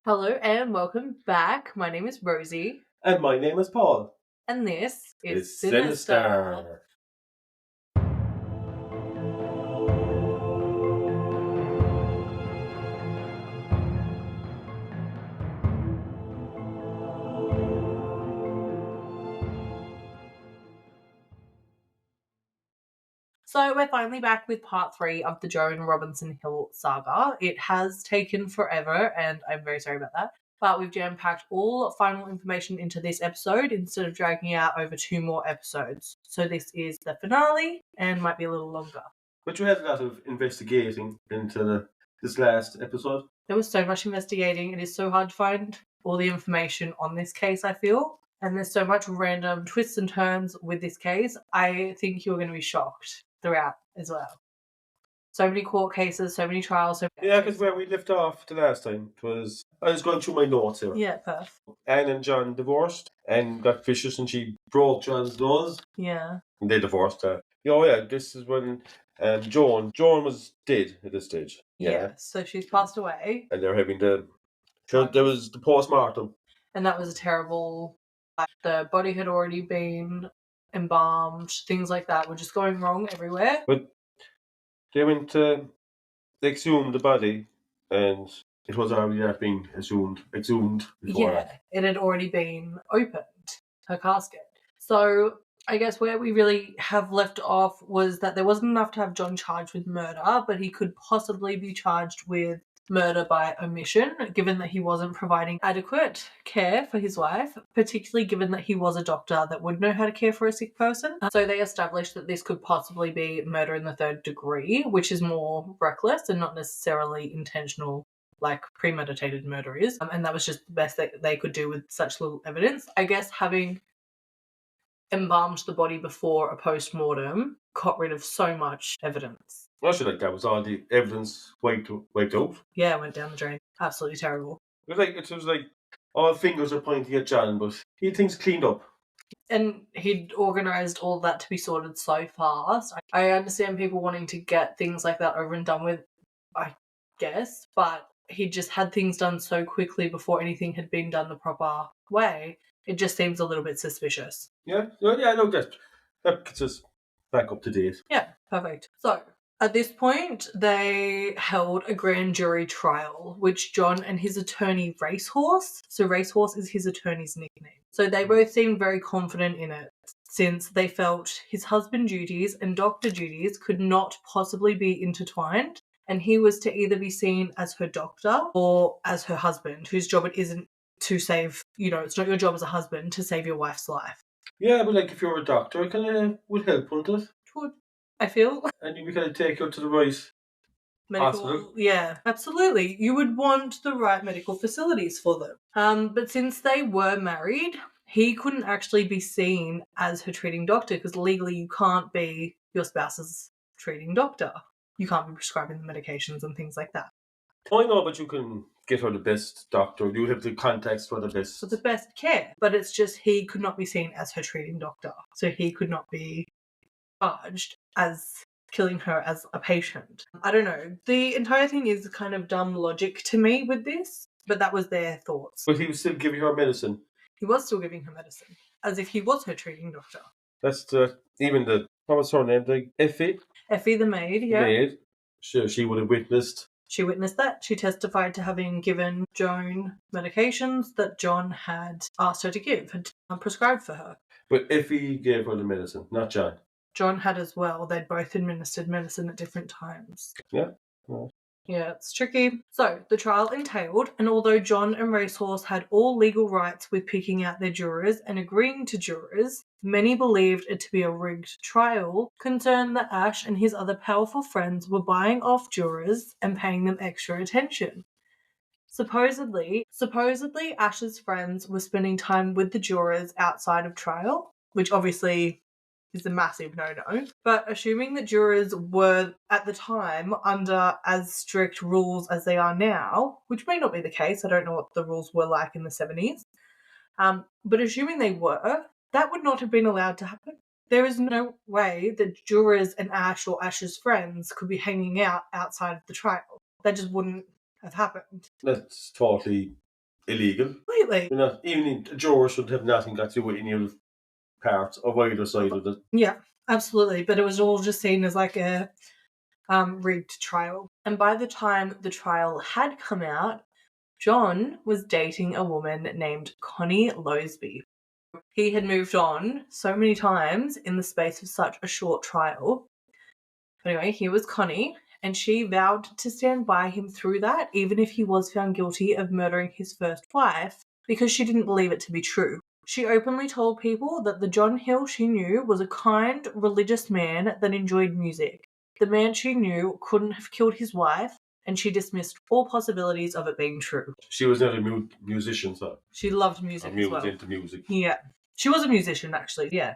Hello and welcome back. My name is Rosie. And my name is Paul. And this is It's Sinister. So we're finally back with part 3 of the Joan Robinson Hill saga. It has taken forever and I'm very sorry about that. But we've jam-packed all final information into this episode instead of dragging out over 2 more episodes. So this is the finale and might be a little longer. But you had a lot of investigating into this last episode. There was so much investigating. It is so hard to find all the information on this case, I feel. And there's so much random twists and turns with this case. I think you're going to be shocked throughout as well. So many court cases, so many trials. Yeah, because where we left off the last time, I was going through my notes here. Yeah, perfect. Anne and John divorced. Anne got vicious and she broke John's nose. Yeah. And they divorced her. Oh yeah, this is when Joan was dead at this stage. Yeah. So she's passed away. And they're having there was the post-mortem. And that was a terrible, the body had already been embalmed, things like that were just going wrong everywhere. But they went to exhume the body and it was already being exhumed before. Yeah, it had already been opened, her casket. So I guess where we really have left off was that there wasn't enough to have John charged with murder, but he could possibly be charged with murder by omission, given that he wasn't providing adequate care for his wife, particularly given that he was a doctor that would know how to care for a sick person. So they established that this could possibly be murder in the third degree, which is more reckless and not necessarily intentional like premeditated murder is. And that was just the best that they could do with such little evidence. I guess having embalmed the body before a post-mortem got rid of so much evidence. I feel like that was all the evidence wiped out. Yeah, it went down the drain. Absolutely terrible. It was like all fingers are pointing at John, but he had things cleaned up. And he'd organised all that to be sorted so fast. I understand people wanting to get things like that over and done with, I guess, but he just had things done so quickly before anything had been done the proper way. It just seems a little bit suspicious. Yeah, no, that gets us back up to date. Yeah, perfect. So, at this point, they held a grand jury trial, which John and his attorney Racehorse, so Racehorse is his attorney's nickname. So they both seemed very confident in it, since they felt his husband duties and doctor duties could not possibly be intertwined, and he was to either be seen as her doctor or as her husband, whose job it isn't to save, it's not your job as a husband to save your wife's life. Yeah, but like if you're a doctor, it kind of would help, wouldn't it? It would, I feel. And we kind of take you to the right hospital. Yeah, absolutely. You would want the right medical facilities for them. But since they were married, he couldn't actually be seen as her treating doctor because legally you can't be your spouse's treating doctor. You can't be prescribing the medications and things like that. I know, but you can get her the best doctor. You have the contacts for the best. For the best care. But it's just he could not be seen as her treating doctor. So he could not be charged as killing her as a patient. I don't know. The entire thing is kind of dumb logic to me with this, but that was their thoughts. But he was still giving her medicine. He was still giving her medicine, as if he was her treating doctor. That's what was her name? Like Effie? Effie the maid, yeah. Maid. Sure, she would have witnessed. She witnessed that. She testified to having given Joan medications that John had asked her to give, had prescribed for her. But Effie gave her the medicine, not John. John had as well. They'd both administered medicine at different times. Yeah. Yeah, it's tricky. So, the trial entailed, and although John and Racehorse had all legal rights with picking out their jurors and agreeing to jurors, many believed it to be a rigged trial, concerned that Ash and his other powerful friends were buying off jurors and paying them extra attention. Supposedly, Ash's friends were spending time with the jurors outside of trial, which obviously is a massive no-no. But assuming that jurors were, at the time, under as strict rules as they are now, which may not be the case, I don't know what the rules were like in the 70s, but assuming they were, that would not have been allowed to happen. There is no way that jurors and Ash or Ash's friends could be hanging out outside of the trial. That just wouldn't have happened. That's totally illegal. Completely. Even a juror should have nothing got to do with any of the parts of either side of the. Yeah, absolutely. But it was all just seen as like a rigged trial. And by the time the trial had come out, John was dating a woman named Connie Loseby. He had moved on so many times in the space of such a short trial. Anyway, here was Connie, and she vowed to stand by him through that, even if he was found guilty of murdering his first wife, because she didn't believe it to be true. She openly told people that the John Hill she knew was a kind, religious man that enjoyed music. The man she knew couldn't have killed his wife, and she dismissed all possibilities of it being true. She was not a musician, so. She loved music as well. Into music. Yeah. She was a musician, actually, yeah.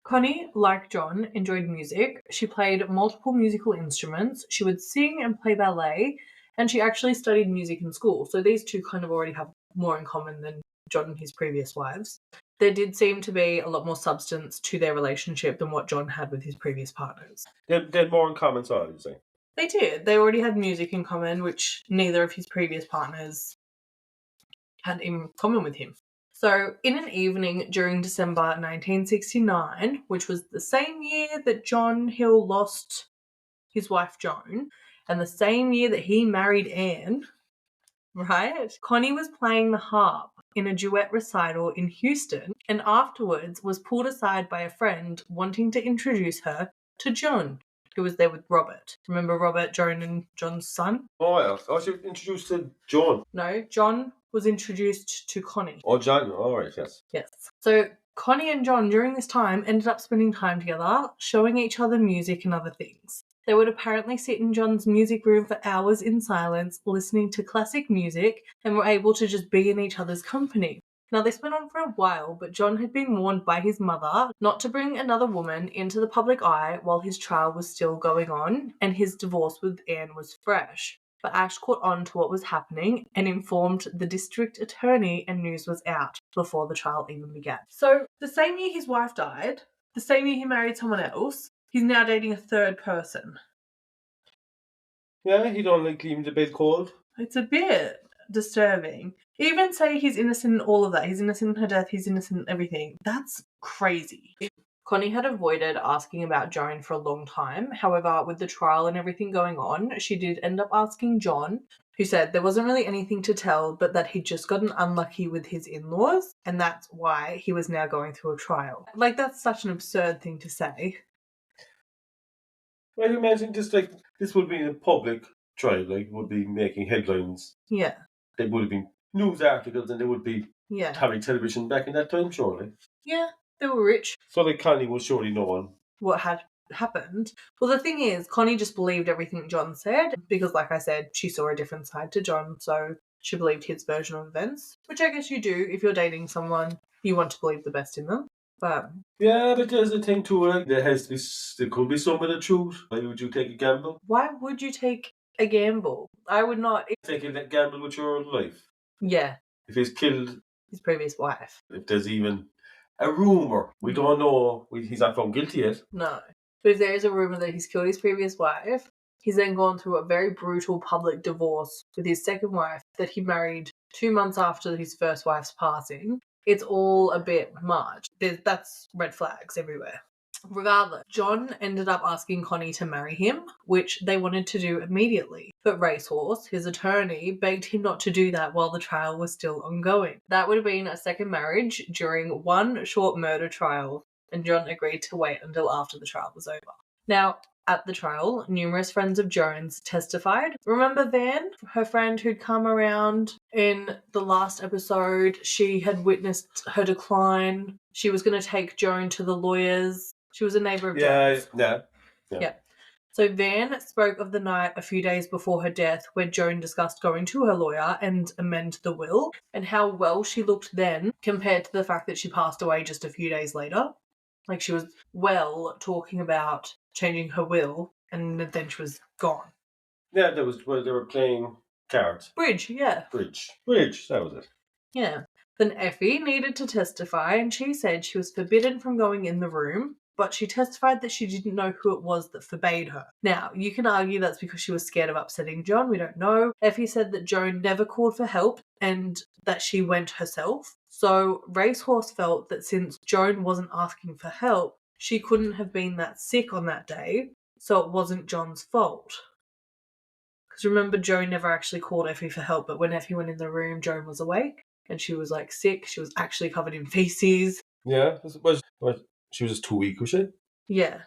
Connie, like John, enjoyed music. She played multiple musical instruments. She would sing and play ballet, and she actually studied music in school. So these two kind of already have more in common than John and his previous wives. There did seem to be a lot more substance to their relationship than what John had with his previous partners. They had more in common, so I would say. They did. They already had music in common, which neither of his previous partners had in common with him. So, in an evening during December 1969, which was the same year that John Hill lost his wife Joan, and the same year that he married Anne, right? Connie was playing the harp in a duet recital in Houston, and afterwards was pulled aside by a friend wanting to introduce her to John, who was there with Robert. Remember Robert, Joan and John's son? Oh, yeah. I was introduced to John. No, John was introduced to Connie. Oh, John. All right, yes. Yes. So Connie and John during this time ended up spending time together, showing each other music and other things. They would apparently sit in John's music room for hours in silence, listening to classic music, and were able to just be in each other's company. Now, this went on for a while, but John had been warned by his mother not to bring another woman into the public eye while his trial was still going on, and his divorce with Anne was fresh. But Ash caught on to what was happening and informed the district attorney, and news was out before the trial even began. So, the same year his wife died, the same year he married someone else, he's now dating a third person. Yeah, he don't like leaving the bed cold. It's a bit disturbing. Even say he's innocent in all of that. He's innocent in her death, he's innocent in everything. That's crazy. Connie had avoided asking about Joan for a long time. However, with the trial and everything going on, she did end up asking John, who said there wasn't really anything to tell, but that he'd just gotten unlucky with his in-laws, and that's why he was now going through a trial. Like, that's such an absurd thing to say. Well, imagine this would be a public trial, would be making headlines. Yeah. They would have been news articles, and they would be having television back in that time, surely. Yeah, they were rich. So, Connie was surely known what had happened. Well, the thing is, Connie just believed everything John said because, like I said, she saw a different side to John, so she believed his version of events, which I guess you do if you're dating someone. You want to believe the best in them. But yeah, but there's a thing too. There could be some of the truth. Why would you take a gamble? Why would you take a gamble? I would not take a gamble with your life. Yeah. If he's killed his previous wife. If there's even a rumour, we don't know. He's not found guilty yet. No, but if there is a rumour that he's killed his previous wife, he's then gone through a very brutal public divorce with his second wife that he married 2 months after his first wife's passing. It's all a bit much. That's red flags everywhere. Regardless, John ended up asking Connie to marry him, which they wanted to do immediately. But Racehorse, his attorney, begged him not to do that while the trial was still ongoing. That would have been a second marriage during one short murder trial, and John agreed to wait until after the trial was over. Now, at the trial, numerous friends of Joan's testified. Remember Van, her friend who'd come around in the last episode? She had witnessed her decline. She was going to take Joan to the lawyers. She was a neighbour of Joan's. Yeah. So Van spoke of the night a few days before her death where Joan discussed going to her lawyer and amend the will, and how well she looked then compared to the fact that she passed away just a few days later. Like, she was well talking about changing her will, and then she was gone. Yeah, that was where they were playing cards. Bridge, yeah. Bridge, that was it. Yeah. Then Effie needed to testify, and she said she was forbidden from going in the room. but she testified that she didn't know who it was that forbade her. Now, you can argue that's because she was scared of upsetting John. We don't know. Effie said that Joan never called for help and that she went herself. So Racehorse felt that since Joan wasn't asking for help, she couldn't have been that sick on that day, so it wasn't John's fault. Because remember, Joan never actually called Effie for help, but when Effie went in the room, Joan was awake and she was like sick. She was actually covered in feces. Yeah, she was just too weak, was she? Yeah.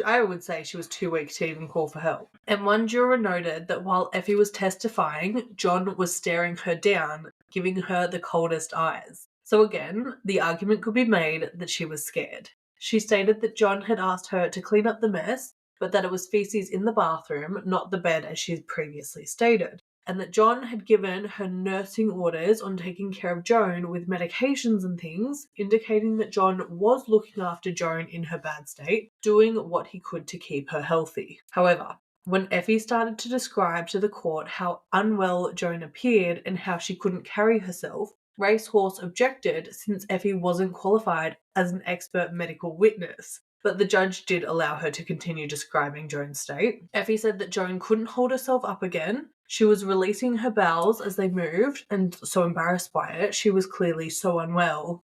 I would say she was too weak to even call for help. And one juror noted that while Effie was testifying, John was staring her down, giving her the coldest eyes. So again, the argument could be made that she was scared. She stated that John had asked her to clean up the mess, but that it was feces in the bathroom, not the bed as she had previously stated. And that John had given her nursing orders on taking care of Joan with medications and things, indicating that John was looking after Joan in her bad state, doing what he could to keep her healthy. However, when Effie started to describe to the court how unwell Joan appeared and how she couldn't carry herself, Racehorse objected since Effie wasn't qualified as an expert medical witness. But the judge did allow her to continue describing Joan's state. Effie said that Joan couldn't hold herself up again. She was releasing her bowels as they moved, and so embarrassed by it, she was clearly so unwell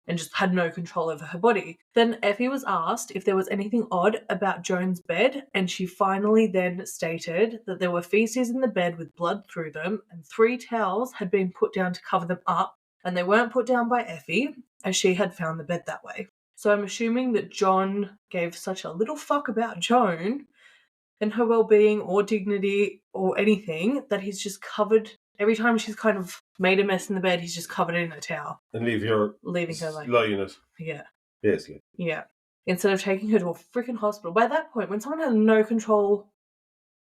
and just had no control over her body. Then Effie was asked if there was anything odd about Joan's bed, and she finally then stated that there were feces in the bed with blood through them, and 3 towels had been put down to cover them up, and they weren't put down by Effie, as she had found the bed that way. So I'm assuming that John gave such a little fuck about Joan and her well-being or dignity or anything that he's just covered, every time she's kind of made a mess in the bed, he's just covered it in a towel. And leaving her like lying in it. Yeah. Basically. Yeah. Instead of taking her to a freaking hospital. By that point, when someone has no control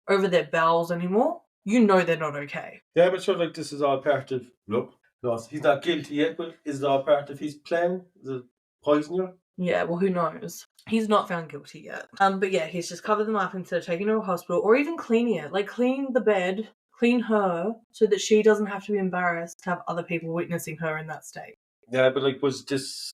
over their bowels anymore, you know they're not okay. Yeah, but sure, like, this is all part of, look, no, he's not guilty yet, but is it all part of his plan? Is it poisoning her? Yeah, well, who knows? He's not found guilty yet. But yeah, he's just covered them up instead of taking her to a hospital or even cleaning it. Like, clean the bed, clean her, so that she doesn't have to be embarrassed to have other people witnessing her in that state. Yeah, but like, was this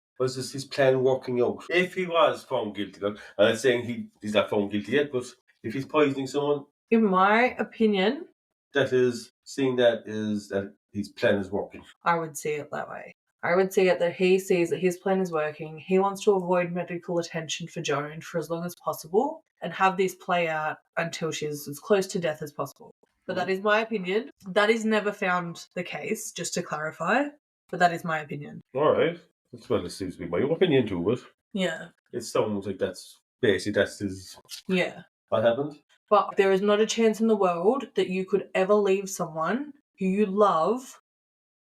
his plan working out? If he was found guilty, like, I'm not saying he's not found guilty yet, but if he's poisoning someone, in my opinion, that is that his plan is working. I would see it that way. I would see it that he sees that his plan is working. He wants to avoid medical attention for Joan for as long as possible and have this play out until she's as close to death as possible. But that is my opinion. That is never found the case, just to clarify. But that is my opinion. All right. Well, it seems to be my opinion too, but yeah, it sounds like that's his. Yeah. What happened? But there is not a chance in the world that you could ever leave someone who you love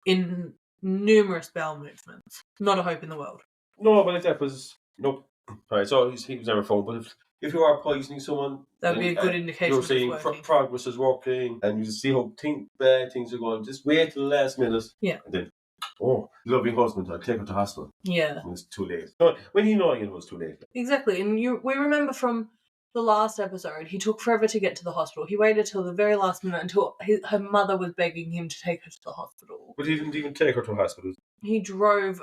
in numerous bowel movements. Not a hope in the world. No, but if that was nope. Right, so he was never found. But if you are poisoning someone, that would be a good indication. You're saying progress is working, and you see how bad things are going. Just wait till the last minute. Yeah. And then, loving husband, I'll take her to hospital. Yeah. And it's too late. No, when he knew it was too late. Exactly, and we remember from the last episode, he took forever to get to the hospital. He waited till the very last minute until her mother was begging him to take her to the hospital. But he didn't even take her to the hospital. He drove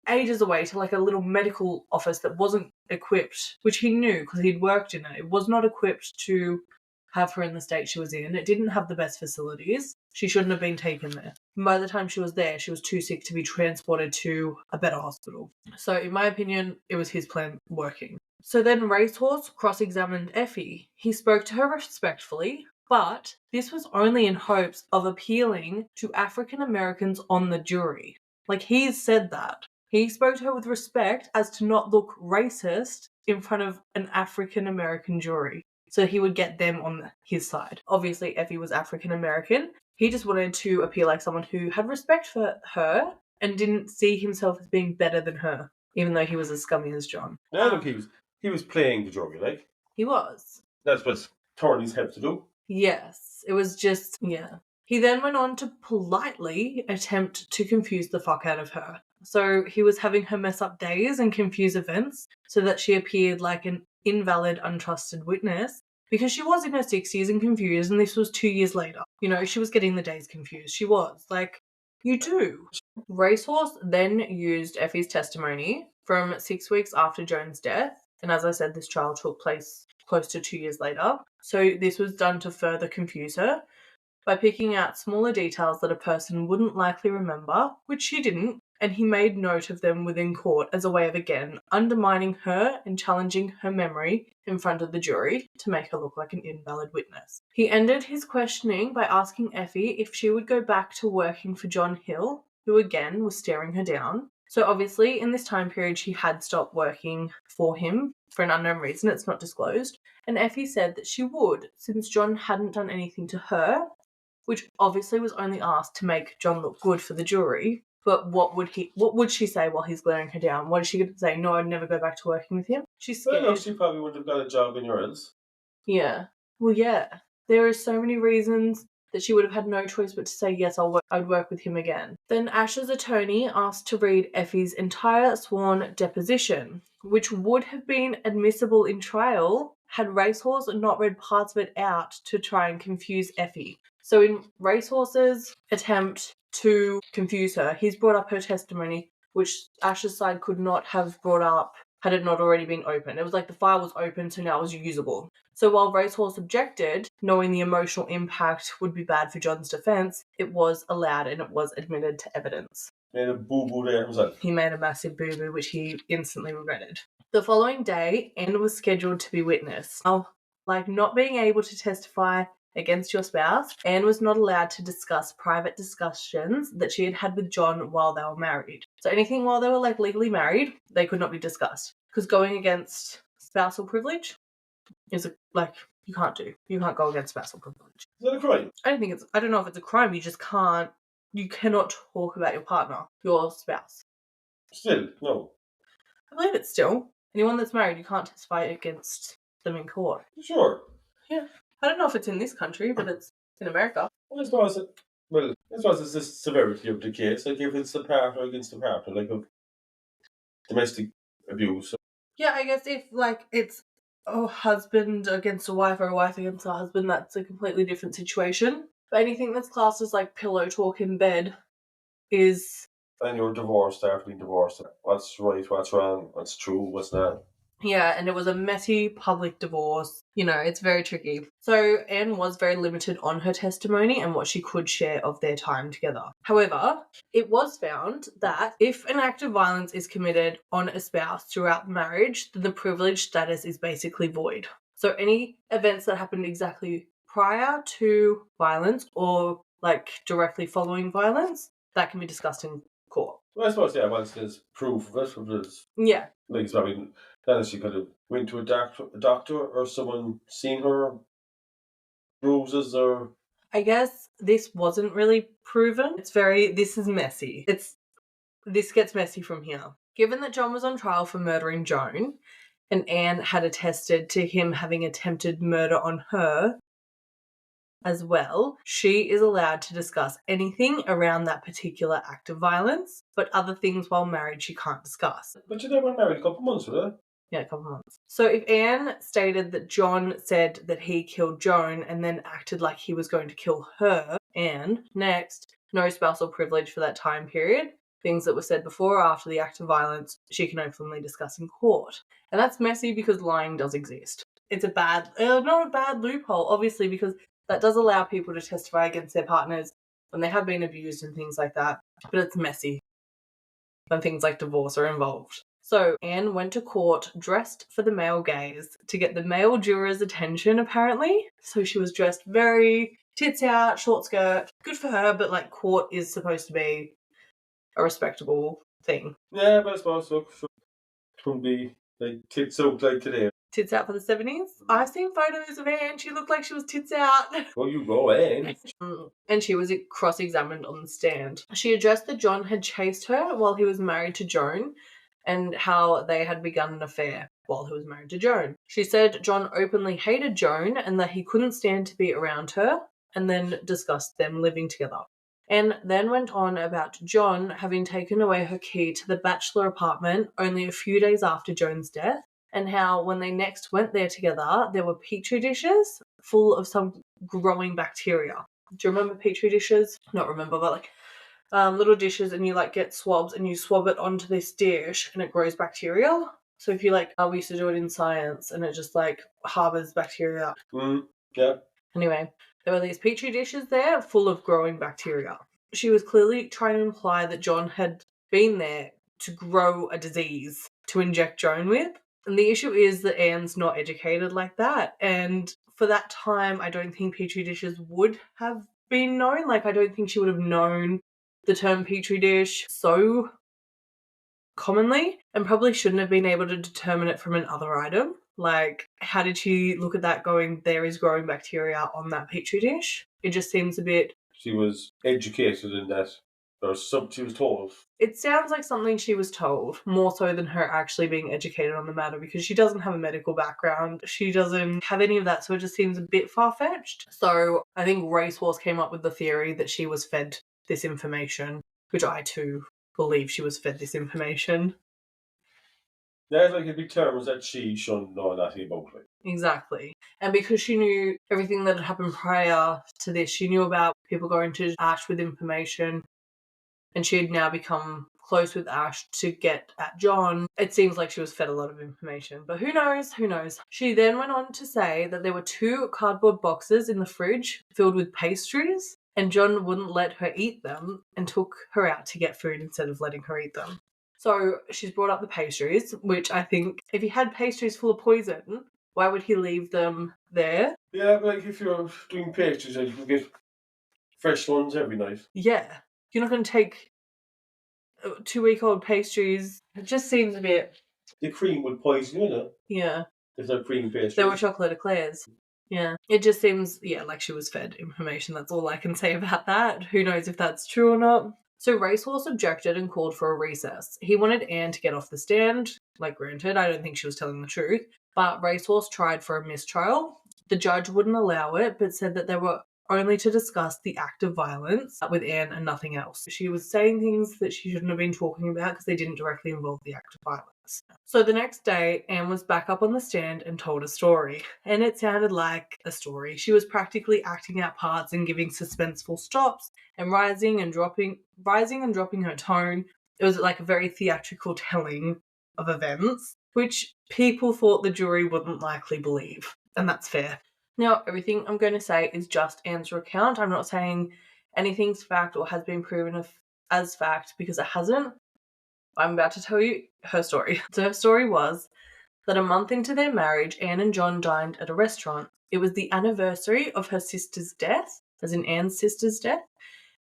ages away to like a little medical office that wasn't equipped, which he knew because he'd worked in it. It was not equipped to have her in the state she was in. It didn't have the best facilities. She shouldn't have been taken there. And by the time she was there, she was too sick to be transported to a better hospital. So in my opinion, it was his plan working. So then Racehorse cross-examined Effie. He spoke to her respectfully, but this was only in hopes of appealing to African Americans on the jury. Like, he said that. He spoke to her with respect as to not look racist in front of an African American jury. So he would get them on his side. Obviously, Effie was African American. He just wanted to appear like someone who had respect for her and didn't see himself as being better than her, even though he was as scummy as John. No, look, he was playing the jury, like. He was. That's what attorneys have to do. Yes. It was just, yeah. He then went on to politely attempt to confuse the fuck out of her. So he was having her mess up days and confuse events so that she appeared like an invalid, untrusted witness because she was in her 60s and confused, and this was 2 years later. You know, she was getting the days confused. She was. Like, you do. Racehorse then used Effie's testimony from 6 weeks after Joan's death. And as I said, this trial took place close to 2 years later. So this was done to further confuse her by picking out smaller details that a person wouldn't likely remember, which she didn't, and he made note of them within court as a way of, again, undermining her and challenging her memory in front of the jury to make her look like an invalid witness. He ended his questioning by asking Effie if she would go back to working for John Hill, who again was staring her down. So obviously in this time period she had stopped working for him for an unknown reason, it's not disclosed, and Effie said that she would, since John hadn't done anything to her, which obviously was only asked to make John look good for the jury. But what would she say while he's glaring her down? What is she going to say? No, I'd never go back to working with him. She's scared. Well, no, she probably wouldn't have got a job anywhere else. Yeah. Well, yeah. There are so many reasons that she would have had no choice but to say, yes, I'd work with him again. Then Ash's attorney asked to read Effie's entire sworn deposition, which would have been admissible in trial had Racehorse not read parts of it out to try and confuse Effie. So in Racehorse's attempt to confuse her, he's brought up her testimony, which Ash's side could not have brought up had it not already been open. It was like the file was open, so now it was usable. So while Racehorse objected, knowing the emotional impact would be bad for John's defence, it was allowed and it was admitted to evidence. Made a boo-boo there himself. He made a massive boo-boo, which he instantly regretted. The following day, Anne was scheduled to be witness. Now, like not being able to testify against your spouse, Anne was not allowed to discuss private discussions that she had had with John while they were married. So anything while they were like legally married, they could not be discussed. Because going against spousal privilege is you can't do. You can't go against spousal privilege. Is that a crime? I don't know if it's a crime, you cannot talk about your partner, your spouse. Still, no. I believe it's still. Anyone that's married, you can't testify against them in court. Sure. Yeah. I don't know if it's in this country, but it's in America. Well, I suppose it's the severity of the case. Like if it's the partner against the partner, like of domestic abuse. Yeah, I guess if like it's a husband against a wife or a wife against a husband, that's a completely different situation. But anything that's classed as like pillow talk in bed is... And you're divorced after being divorced. What's right, what's wrong, what's true, what's not. Yeah, and it was a messy public divorce. You know, it's very tricky. So Anne was very limited on her testimony and what she could share of their time together. However, it was found that if an act of violence is committed on a spouse throughout marriage, then the privilege status is basically void. So any events that happened exactly prior to violence or like directly following violence, that can be discussed in court. Well, I suppose, once there's proof of it, yeah. Like, it's probably not she could have went to a doctor or someone seen her bruises or... I guess this wasn't really proven. This is messy. This gets messy from here. Given that John was on trial for murdering Joan, and Anne had attested to him having attempted murder on her as well, she is allowed to discuss anything around that particular act of violence, but other things while married she can't discuss. But they were married a couple of months, were they? Yeah, a couple of months. So if Anne stated that John said that he killed Joan and then acted like he was going to kill her, Anne, next, no spousal privilege for that time period. Things that were said before or after the act of violence, she can openly discuss in court. And that's messy because lying does exist. It's not a bad loophole, obviously, because that does allow people to testify against their partners when they have been abused and things like that. But it's messy when things like divorce are involved. So Anne went to court dressed for the male gaze to get the male jurors' attention, apparently. So she was dressed very tits out, short skirt. Good for her, but like court is supposed to be a respectable thing. Yeah, but I suppose it wouldn't be like tits out like today. Tits out for the 70s? I've seen photos of Anne. She looked like she was tits out. Well, you go, Anne. And she was cross-examined on the stand. She addressed that John had chased her while he was married to Joan and how they had begun an affair while he was married to Joan. She said John openly hated Joan and that he couldn't stand to be around her, and then discussed them living together. And then went on about John having taken away her key to the bachelor apartment only a few days after Joan's death, and how when they next went there together, there were petri dishes full of some growing bacteria. Do you remember petri dishes? Not remember, but like little dishes, and you like get swabs and you swab it onto this dish and it grows bacteria. So if you like, we used to do it in science and it just like harbors bacteria. Yeah. Anyway, there were these petri dishes there full of growing bacteria. She was clearly trying to imply that John had been there to grow a disease to inject Joan with. And the issue is that Anne's not educated like that. And for that time, I don't think petri dishes would have been known. Like, I don't think she would have known the term petri dish so commonly, and probably shouldn't have been able to determine it from another item. Like, how did she look at that going, there is growing bacteria on that petri dish? It just seems a bit... She was educated in that. Or something she was told. It sounds like something she was told, more so than her actually being educated on the matter, because she doesn't have a medical background. She doesn't have any of that, so it just seems a bit far-fetched. So I think Racehorse came up with the theory that she was fed this information, which I too believe she was fed this information. There's like a big term was that she shouldn't know nothing about it. Exactly. And because she knew everything that had happened prior to this, she knew about people going to Ash with information, and she had now become close with Ash to get at John. It seems like she was fed a lot of information, but who knows? Who knows? She then went on to say that there were 2 cardboard boxes in the fridge filled with pastries, and John wouldn't let her eat them and took her out to get food instead of letting her eat them. So she's brought up the pastries, which I think if he had pastries full of poison, why would he leave them there? Yeah, but like if you're doing pastries, you can get fresh ones every night. Yeah. You're not going to take 2-week-old pastries. It just seems a bit... The cream would poison you, know? Yeah. If they're cream pastries. They were chocolate eclairs. Yeah. It just seems, like she was fed information. That's all I can say about that. Who knows if that's true or not. So Racehorse objected and called for a recess. He wanted Anne to get off the stand. Like, granted, I don't think she was telling the truth. But Racehorse tried for a mistrial. The judge wouldn't allow it, but said that they were only to discuss the act of violence with Anne and nothing else. She was saying things that she shouldn't have been talking about because they didn't directly involve the act of violence. So the next day, Anne was back up on the stand and told a story. And it sounded like a story. She was practically acting out parts and giving suspenseful stops and rising and dropping her tone. It was like a very theatrical telling of events, which people thought the jury wouldn't likely believe. And that's fair. Now, everything I'm going to say is just Anne's recount. I'm not saying anything's fact or has been proven as fact because it hasn't. I'm about to tell you her story. So her story was that a month into their marriage, Anne and John dined at a restaurant. It was the anniversary of her sister's death, as in Anne's sister's death,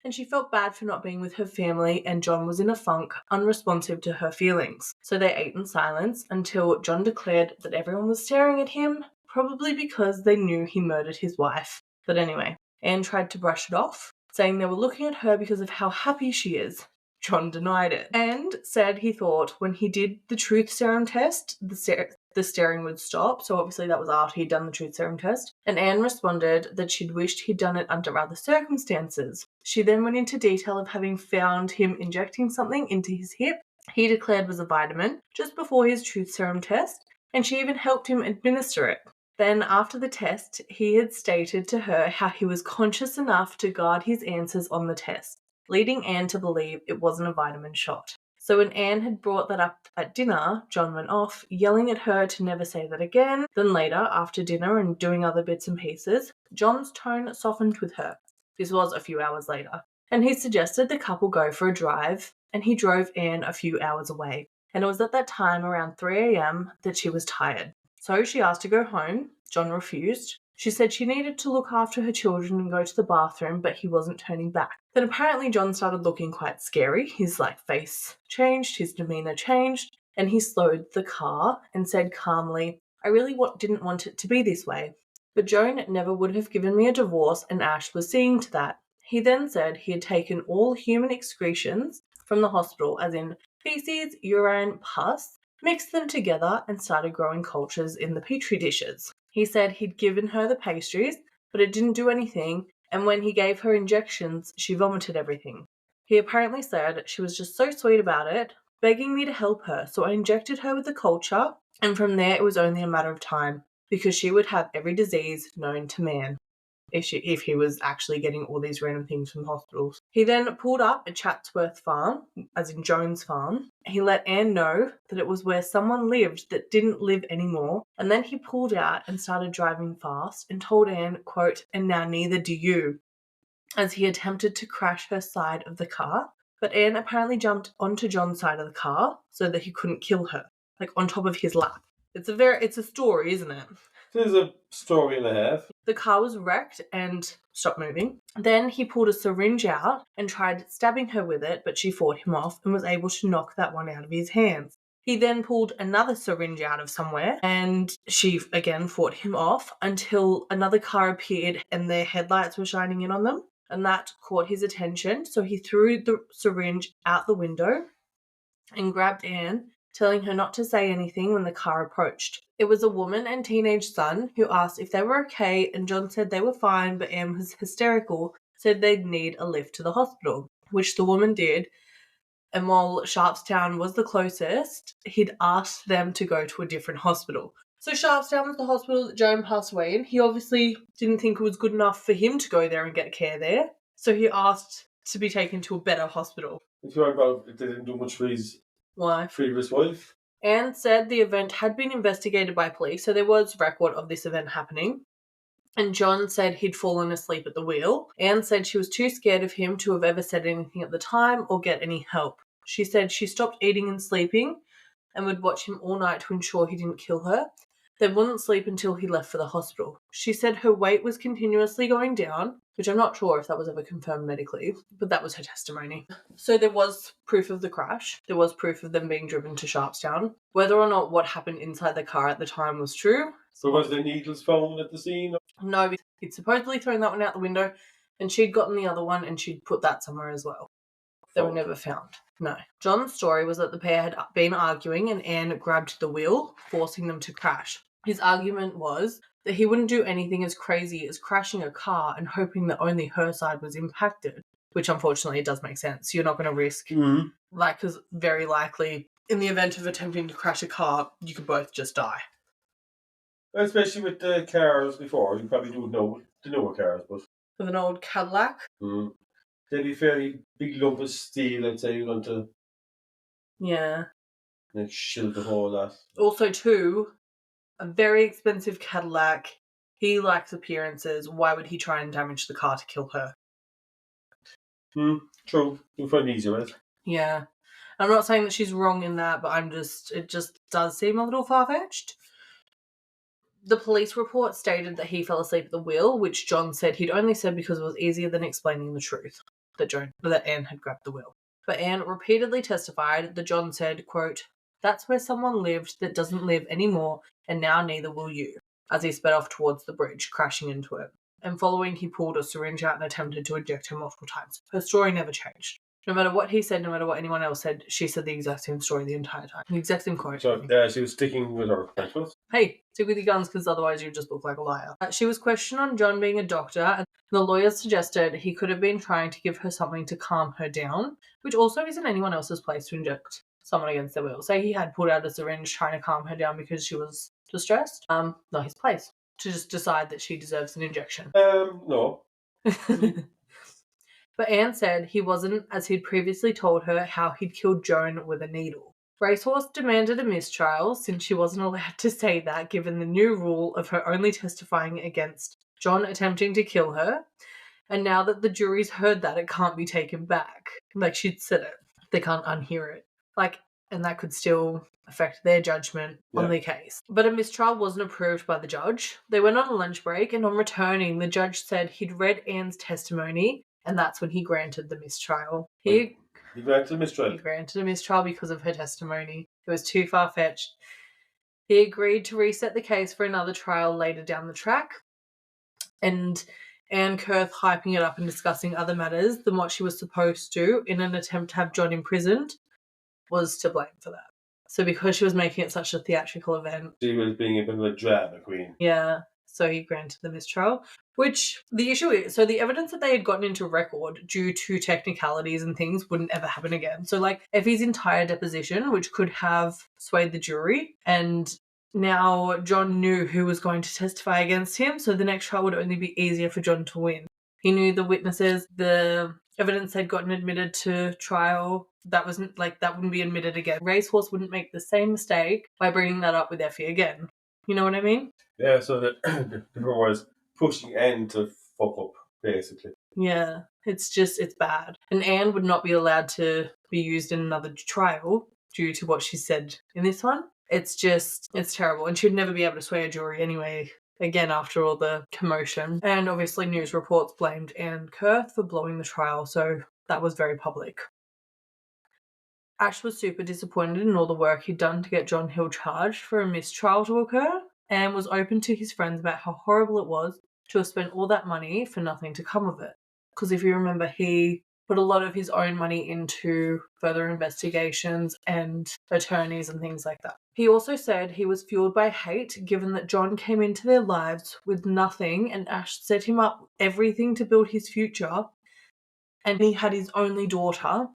and she felt bad for not being with her family, and John was in a funk, unresponsive to her feelings. So they ate in silence until John declared that everyone was staring at him, probably because they knew he murdered his wife. But anyway, Anne tried to brush it off, saying they were looking at her because of how happy she is. John denied it and said he thought when he did the truth serum test, the staring would stop. So obviously that was after he'd done the truth serum test. And Anne responded that she'd wished he'd done it under other circumstances. She then went into detail of having found him injecting something into his hip he declared was a vitamin just before his truth serum test, and she even helped him administer it. Then, after the test, he had stated to her how he was conscious enough to guard his answers on the test, leading Anne to believe it wasn't a vitamin shot. So when Anne had brought that up at dinner, John went off, yelling at her to never say that again. Then later, after dinner and doing other bits and pieces, John's tone softened with her. This was a few hours later. And he suggested the couple go for a drive, and he drove Anne a few hours away. And it was at that time, around 3 a.m, that she was tired. So she asked to go home. John refused. She said she needed to look after her children and go to the bathroom, but he wasn't turning back. Then apparently John started looking quite scary. His face changed, his demeanour changed, and he slowed the car and said calmly, "I really didn't want it to be this way, but Joan never would have given me a divorce and Ash was seeing to that." He then said he had taken all human excretions from the hospital, as in feces, urine, pus, mixed them together and started growing cultures in the petri dishes. He said he'd given her the pastries, but it didn't do anything, and when he gave her injections, she vomited everything. He apparently said she was just so sweet about it, begging me to help her, so I injected her with the culture, and from there it was only a matter of time, because she would have every disease known to man. if he was actually getting all these random things from the hospitals. He then pulled up at Chatsworth Farm, as in Joan's farm. He let Anne know that it was where someone lived that didn't live anymore, and then he pulled out and started driving fast and told Anne, quote, "And now neither do you," as he attempted to crash her side of the car. But Anne apparently jumped onto John's side of the car so that he couldn't kill her, like on top of his lap. It's a story, isn't it? There's a story and a half. The car was wrecked and stopped moving. Then he pulled a syringe out and tried stabbing her with it, but she fought him off and was able to knock that one out of his hands. He then pulled another syringe out of somewhere and she again fought him off until another car appeared and their headlights were shining in on them. And that caught his attention, so he threw the syringe out the window and grabbed Anne, telling her not to say anything when the car approached. It was a woman and teenage son who asked if they were okay, and John said they were fine, but Anne was hysterical, said they'd need a lift to the hospital, which the woman did. And while Sharpstown was the closest, he'd asked them to go to a different hospital. So Sharpstown was the hospital that Joan passed away in. He obviously didn't think it was good enough for him to go there and get care there, so he asked to be taken to a better hospital. If you're about it didn't do much for his previous wife. Anne said the event had been investigated by police, so there was record of this event happening. And John said he'd fallen asleep at the wheel. Anne said she was too scared of him to have ever said anything at the time or get any help. She said she stopped eating and sleeping and would watch him all night to ensure he didn't kill her, then wouldn't sleep until he left for the hospital. She said her weight was continuously going down, which I'm not sure if that was ever confirmed medically, but that was her testimony. So there was proof of the crash. There was proof of them being driven to Sharpstown. Whether or not what happened inside the car at the time was true. So was there needles found at the scene? No, he'd supposedly thrown that one out the window, and she'd gotten the other one and she'd put that somewhere as well. They were never found. No. John's story was that the pair had been arguing and Anne grabbed the wheel, forcing them to crash. His argument was that he wouldn't do anything as crazy as crashing a car and hoping that only her side was impacted, which unfortunately it does make sense. You're not going to risk, because very likely in the event of attempting to crash a car, you could both just die. Especially with the cars before, you probably don't know the newer cars, but with an old Cadillac. They'd be fairly big lump of steel, I'd say, you're going to like shield the whole lot. Also, too, a very expensive Cadillac. He likes appearances. Why would he try and damage the car to kill her? True. You'll find easier with it. Yeah. I'm not saying that she's wrong in that, but it just does seem a little far-fetched. The police report stated that he fell asleep at the wheel, which John said he'd only said because it was easier than explaining the truth, that Anne had grabbed the wheel. But Anne repeatedly testified that John said, quote, "That's where someone lived that doesn't live anymore, and now neither will you," as he sped off towards the bridge, crashing into it. And following, he pulled a syringe out and attempted to inject her multiple times. Her story never changed. No matter what he said, no matter what anyone else said, she said the exact same story the entire time. The exact same quote. So she was sticking with her principles. Hey, stick with your guns because otherwise you just look like a liar. She was questioned on John being a doctor, and the lawyers suggested he could have been trying to give her something to calm her down, which also isn't anyone else's place to inject someone against their will. Say he had pulled out a syringe trying to calm her down because she was distressed. Not his place to just decide that she deserves an injection. No. But Anne said he wasn't, as he'd previously told her how he'd killed Joan with a needle. Racehorse demanded a mistrial since she wasn't allowed to say that given the new rule of her only testifying against John attempting to kill her. And now that the jury's heard that, it can't be taken back. Like, she'd said it. They can't unhear it. And that could still affect their judgment on the case. But a mistrial wasn't approved by the judge. They went on a lunch break, and on returning, the judge said he'd read Anne's testimony, and that's when he granted the mistrial. He granted a mistrial? He granted a mistrial because of her testimony. It was too far-fetched. He agreed to reset the case for another trial later down the track, and Anne Kurth hyping it up and discussing other matters than what she was supposed to in an attempt to have John imprisoned was to blame for that. So because she was making it such a theatrical event... She was being a bit of a drama queen. Yeah, so he granted the mistrial. Which, the issue is, so the evidence that they had gotten into record due to technicalities and things wouldn't ever happen again. So, Effie's entire deposition, which could have swayed the jury, and Now, John knew who was going to testify against him, so the next trial would only be easier for John to win. He knew the witnesses, the evidence had gotten admitted to trial. That wouldn't be admitted again. Racehorse wouldn't make the same mistake by bringing that up with Effie again. You know what I mean? Yeah, so the was pushing Anne to fuck up, basically. Yeah, it's bad. And Anne would not be allowed to be used in another trial due to what she said in this one. It's terrible. And she'd never be able to sway a jury anyway, again, after all the commotion. And obviously news reports blamed Anne Kurth for blowing the trial, so that was very public. Ash was super disappointed in all the work he'd done to get John Hill charged for a mistrial to occur, and was open to his friends about how horrible it was to have spent all that money for nothing to come of it. Because if you remember, he put a lot of his own money into further investigations and attorneys and things like that. He also said he was fueled by hate, given that John came into their lives with nothing and Ash set him up everything to build his future, and he had his only daughter,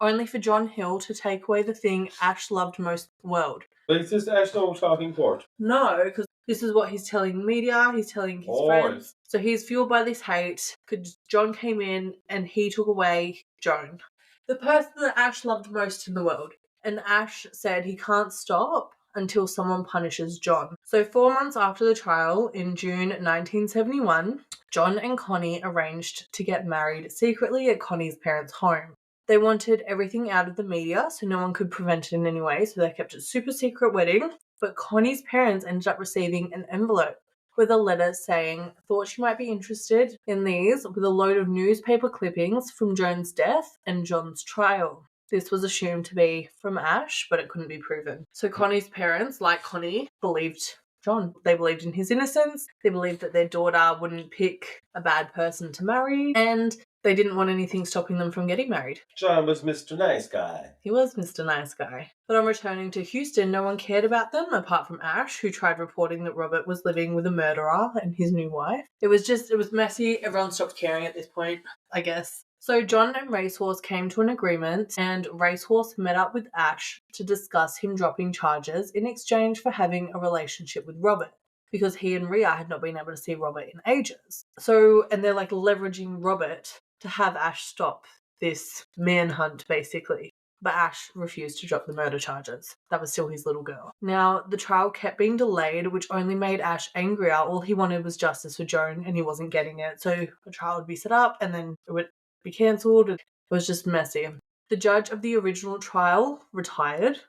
only for John Hill to take away the thing Ash loved most in the world. But is this Ash no talking court? No, because this is what he's telling the media, he's telling his friends. So he's fueled by this hate because John came in and he took away Joan, the person that Ash loved most in the world. And Ash said he can't stop until someone punishes John. So 4 months after the trial, in June 1971, John and Connie arranged to get married secretly at Connie's parents' home. They wanted everything out of the media so no one could prevent it in any way, so they kept it a super secret wedding. But Connie's parents ended up receiving an envelope with a letter saying, thought she might be interested in these, with a load of newspaper clippings from Joan's death and John's trial. This was assumed to be from Ash, but it couldn't be proven. So Connie's parents, like Connie, believed John. They believed in his innocence. They believed that their daughter wouldn't pick a bad person to marry, and they didn't want anything stopping them from getting married. John was Mr. Nice Guy. He was Mr. Nice Guy. But on returning to Houston, no one cared about them, apart from Ash, who tried reporting that Robert was living with a murderer and his new wife. It was messy. Everyone stopped caring at this point, I guess. So John and Racehorse came to an agreement, and Racehorse met up with Ash to discuss him dropping charges in exchange for having a relationship with Robert, because he and Rhea had not been able to see Robert in ages. So, and they're leveraging Robert to have Ash stop this manhunt, basically. But Ash refused to drop the murder charges. That was still his little girl. Now, the trial kept being delayed, which only made Ash angrier. All he wanted was justice for Joan, and he wasn't getting it. So a trial would be set up, and then it would be cancelled. It was just messy. The judge of the original trial retired.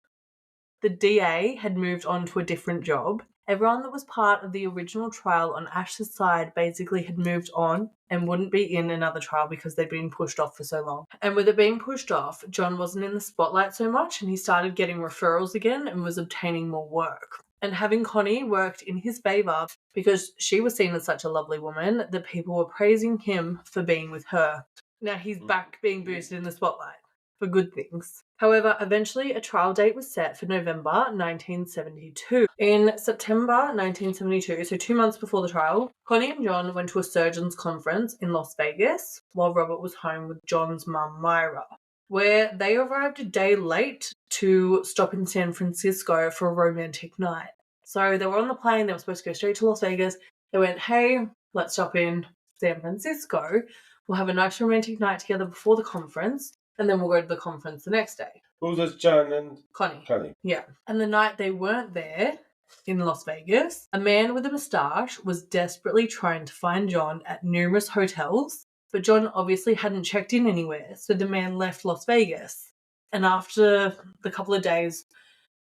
The DA had moved on to a different job. Everyone that was part of the original trial on Ash's side basically had moved on and wouldn't be in another trial because they'd been pushed off for so long. And with it being pushed off, John wasn't in the spotlight so much, and he started getting referrals again and was obtaining more work. And having Connie worked in his favour because she was seen as such a lovely woman that people were praising him for being with her. Now he's back being boosted in the spotlight for good things. However, eventually a trial date was set for November 1972. In September 1972, so 2 months before the trial, Connie and John went to a surgeon's conference in Las Vegas while Robert was home with John's mum, Myra, where they arrived a day late to stop in San Francisco for a romantic night. So they were on the plane, they were supposed to go straight to Las Vegas. They went, hey, let's stop in San Francisco. We'll have a nice romantic night together before the conference, and then we'll go to the conference the next day. Who was John and Connie? Yeah. And the night they weren't there, in Las Vegas, a man with a moustache was desperately trying to find John at numerous hotels, but John obviously hadn't checked in anywhere, so the man left Las Vegas. And after the couple of days,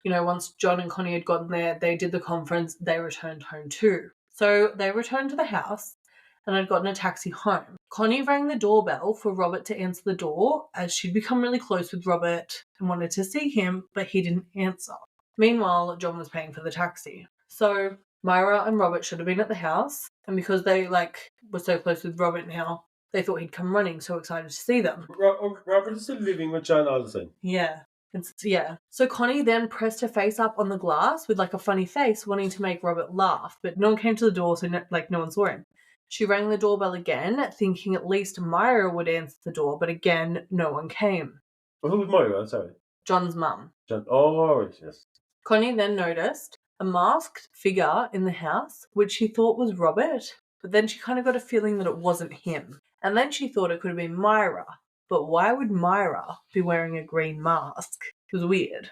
once John and Connie had gotten there, they did the conference, they returned home too. So they returned to the house and had gotten a taxi home. Connie rang the doorbell for Robert to answer the door, as she'd become really close with Robert and wanted to see him, but he didn't answer. Meanwhile, John was paying for the taxi. So Myra and Robert should have been at the house, and because they were so close with Robert now, they thought he'd come running, so excited to see them. Robert is still living with John all the time. Yeah. So Connie then pressed her face up on the glass with a funny face, wanting to make Robert laugh, but no one came to the door, so no one saw him. She rang the doorbell again, thinking at least Myra would answer the door, but again, no one came. Well, who was Myra? Sorry. John's mum. John. Oh, yes. Connie then noticed a masked figure in the house, which she thought was Robert, but then she kind of got a feeling that it wasn't him. And then she thought it could have been Myra. But why would Myra be wearing a green mask? It was weird.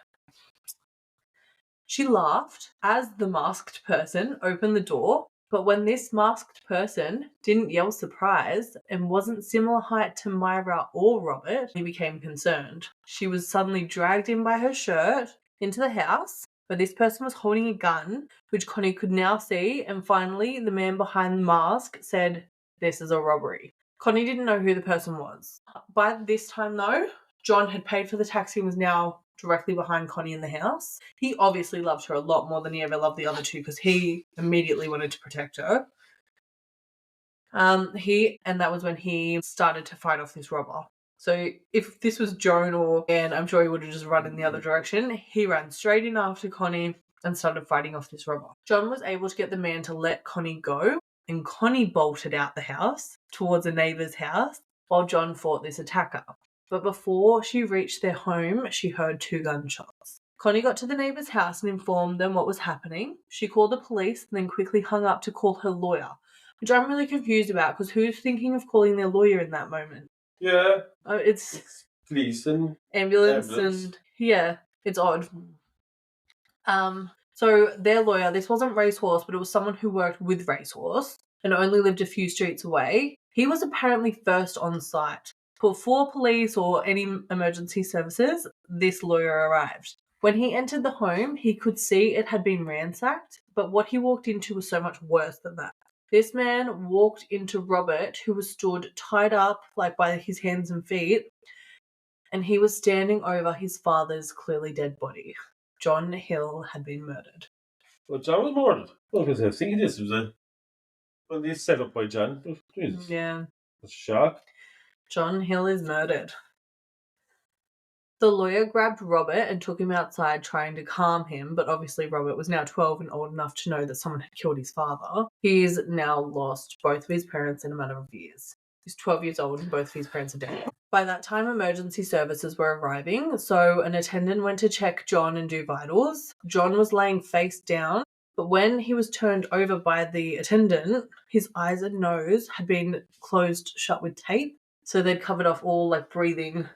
She laughed as the masked person opened the door, but when this masked person didn't yell surprise and wasn't similar height to Myra or Robert, he became concerned. She was suddenly dragged in by her shirt into the house, but this person was holding a gun, which Connie could now see, and finally the man behind the mask said, "This is a robbery." Connie didn't know who the person was. By this time, though, John had paid for the taxi and was now directly behind Connie in the house. He obviously loved her a lot more than he ever loved the other two because he immediately wanted to protect her. And that was when he started to fight off this robber. So if this was Joan or Anne, I'm sure he would have just run in the other direction. He ran straight in after Connie and started fighting off this robber. John was able to get the man to let Connie go, and Connie bolted out the house towards a neighbour's house while John fought this attacker. But before she reached their home, she heard 2 gunshots. Connie got to the neighbour's house and informed them what was happening. She called the police and then quickly hung up to call her lawyer, which I'm really confused about because who's thinking of calling their lawyer in that moment? Yeah. It's police and ambulance and yeah, it's odd. So their lawyer, this wasn't Racehorse, but it was someone who worked with Racehorse and only lived a few streets away. He was apparently first on site. Before police or any emergency services, this lawyer arrived. When he entered the home, he could see it had been ransacked, but what he walked into was so much worse than that. This man walked into Robert, who was stood tied up like by his hands and feet, and he was standing over his father's clearly dead body. John Hill had been murdered. Well, John was murdered. Well, because I was thinking this was it's set up by John. Jesus. Yeah. That's a shock. John Hill is murdered. The lawyer grabbed Robert and took him outside trying to calm him, but obviously Robert was now 12 and old enough to know that someone had killed his father. He's now lost both of his parents in a matter of years. He's 12 years old and both of his parents are dead. By that time, emergency services were arriving, so an attendant went to check John and do vitals. John was laying face down, but when he was turned over by the attendant, his eyes and nose had been closed shut with tape, so they'd covered off all breathing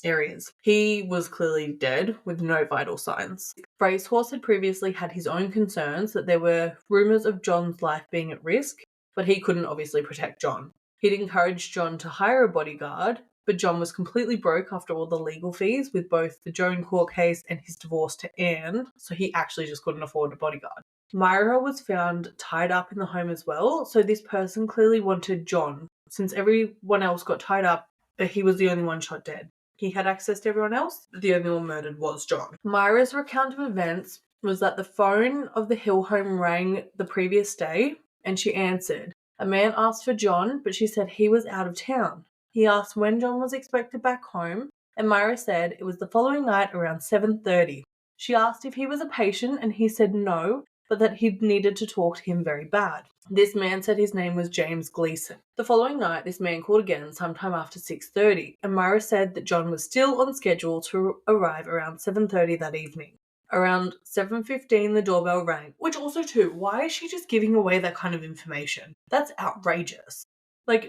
areas. He was clearly dead with no vital signs. Racehorse had previously had his own concerns that there were rumours of John's life being at risk, but he couldn't obviously protect John. He'd encouraged John to hire a bodyguard, but John was completely broke after all the legal fees with both the Joan court case and his divorce to Anne, so he actually just couldn't afford a bodyguard. Myra was found tied up in the home as well, so this person clearly wanted John. Since everyone else got tied up, he was the only one shot dead. He had access to everyone else, but the only one murdered was John. Myra's recount of events was that the phone of the Hill home rang the previous day, and she answered. A man asked for John, but she said he was out of town. He asked when John was expected back home, and Myra said it was the following night around 7:30. She asked if he was a patient, and he said no, but that he needed to talk to him very bad. This man said his name was James Gleason. The following night, this man called again sometime after 6:30, and Myra said that John was still on schedule to arrive around 7:30 that evening. Around 7:15, the doorbell rang, which also too, why is she just giving away that kind of information? That's outrageous.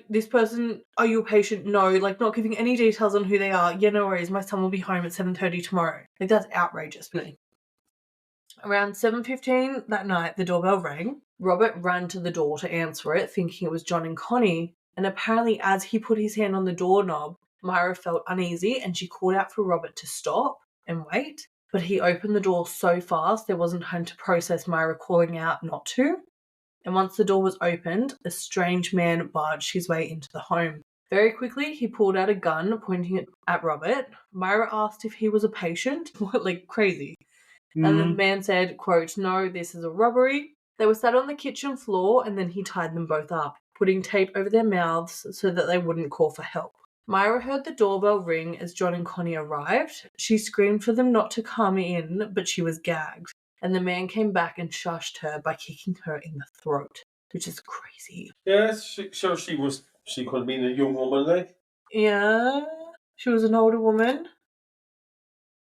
This person, are you a patient? No, not giving any details on who they are. Yeah, no worries, my son will be home at 7:30 tomorrow. That's outrageous for me. Around 7:15 that night, the doorbell rang. Robert ran to the door to answer it, thinking it was John and Connie, and apparently as he put his hand on the doorknob, Myra felt uneasy and she called out for Robert to stop and wait, but he opened the door so fast there wasn't time to process Myra calling out not to. And once the door was opened, a strange man barged his way into the home. Very quickly, he pulled out a gun, pointing it at Robert. Myra asked if he was a patient. Crazy. And the man said, quote, "No, this is a robbery." They were sat on the kitchen floor and then he tied them both up, putting tape over their mouths so that they wouldn't call for help. Myra heard the doorbell ring as John and Connie arrived. She screamed for them not to come in, but she was gagged. And the man came back and shushed her by kicking her in the throat, which is crazy. Yes, she could have been a young woman, Yeah, she was an older woman.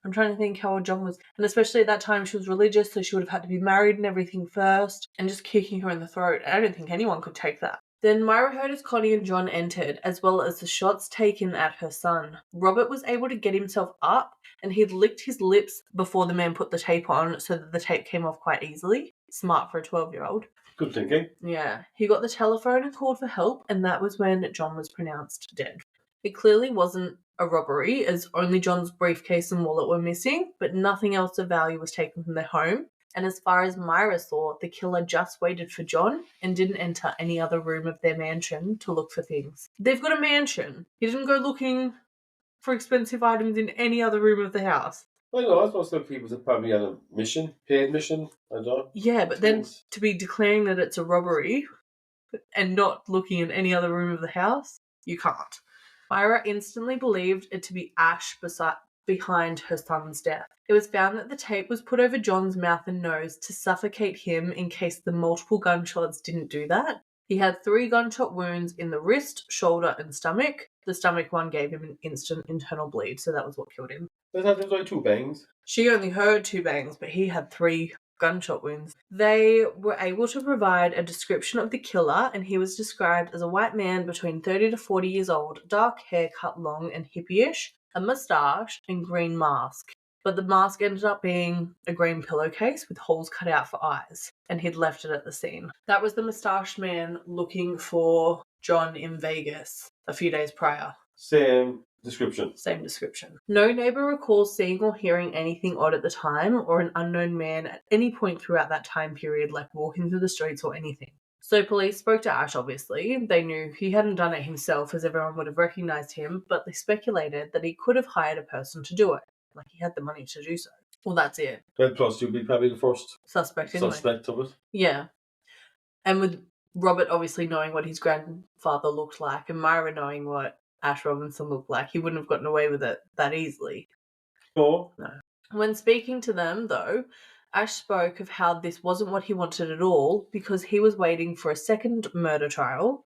I'm trying to think how old John was. And especially at that time, she was religious, so she would have had to be married and everything first. And just kicking her in the throat. I don't think anyone could take that. Then Myra heard as Connie and John entered, as well as the shots taken at her son. Robert was able to get himself up, and he'd licked his lips before the man put the tape on, so that the tape came off quite easily. Smart for a 12-year-old. Good thinking. Yeah. He got the telephone and called for help, and that was when John was pronounced dead. It clearly wasn't a robbery, as only John's briefcase and wallet were missing, but nothing else of value was taken from their home. And as far as Myra saw, the killer just waited for John and didn't enter any other room of their mansion to look for things. They've got a mansion. He didn't go looking for expensive items in any other room of the house. I know, I suppose some people are probably on a mission, paid mission, I don't know. Yeah, but then to be declaring that it's a robbery and not looking in any other room of the house, you can't. Myra instantly believed it to be Ash behind her son's death. It was found that the tape was put over John's mouth and nose to suffocate him in case the multiple gunshots didn't do that. He had 3 gunshot wounds in the wrist, shoulder, and stomach. The stomach one gave him an instant internal bleed, so that was what killed him. That happens like 2 bangs. She only heard 2 bangs, but he had 3 gunshot wounds. They were able to provide a description of the killer, and he was described as a white man between 30 to 40 years old, dark hair cut long and hippie-ish, a moustache, and green mask. But the mask ended up being a green pillowcase with holes cut out for eyes, and he'd left it at the scene. That was the moustached man looking for John in Vegas a few days prior. Same description. Same description. No neighbour recalls seeing or hearing anything odd at the time, or an unknown man at any point throughout that time period, like walking through the streets or anything. So police spoke to Ash, obviously. They knew he hadn't done it himself, as everyone would have recognised him, but they speculated that he could have hired a person to do it. Like, he had the money to do so. Well, that's it. Well, plus you'd be probably the first Suspect, anyway. suspect of it. Yeah. And with Robert obviously knowing what his grandfather looked like, and Myra knowing what Ash Robinson looked like, he wouldn't have gotten away with it that easily. No. When speaking to them, though, Ash spoke of how this wasn't what he wanted at all, because he was waiting for a second murder trial,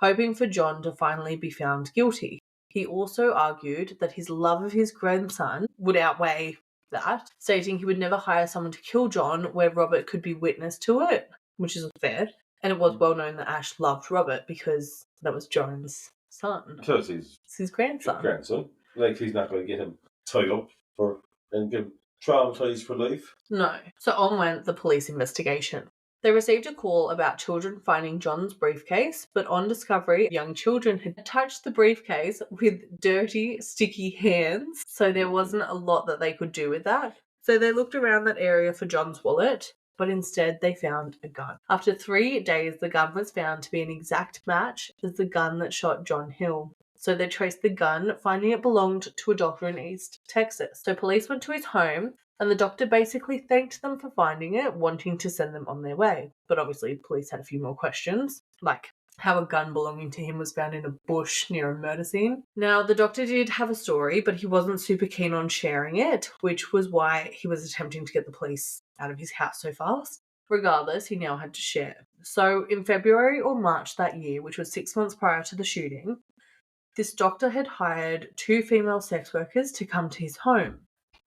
hoping for John to finally be found guilty. He also argued that his love of his grandson would outweigh that, stating he would never hire someone to kill John where Robert could be witness to it, which is fair. And it was well known that Ash loved Robert because that was John's son. So it's his grandson. Like, he's not going to get him tied up and get him traumatized for life. No. So on went the police investigation. They received a call about children finding John's briefcase, but on discovery, young children had touched the briefcase with dirty, sticky hands, so there wasn't a lot that they could do with that. So they looked around that area for John's wallet, but instead they found a gun. After 3 days, the gun was found to be an exact match as the gun that shot John Hill. So they traced the gun, finding it belonged to a doctor in East Texas. So police went to his home, and the doctor basically thanked them for finding it, wanting to send them on their way. But obviously, police had a few more questions, like how a gun belonging to him was found in a bush near a murder scene. Now, the doctor did have a story, but he wasn't super keen on sharing it, which was why he was attempting to get the police out of his house so fast. Regardless, he now had to share. So in February or March that year, which was 6 months prior to the shooting, this doctor had hired 2 female sex workers to come to his home.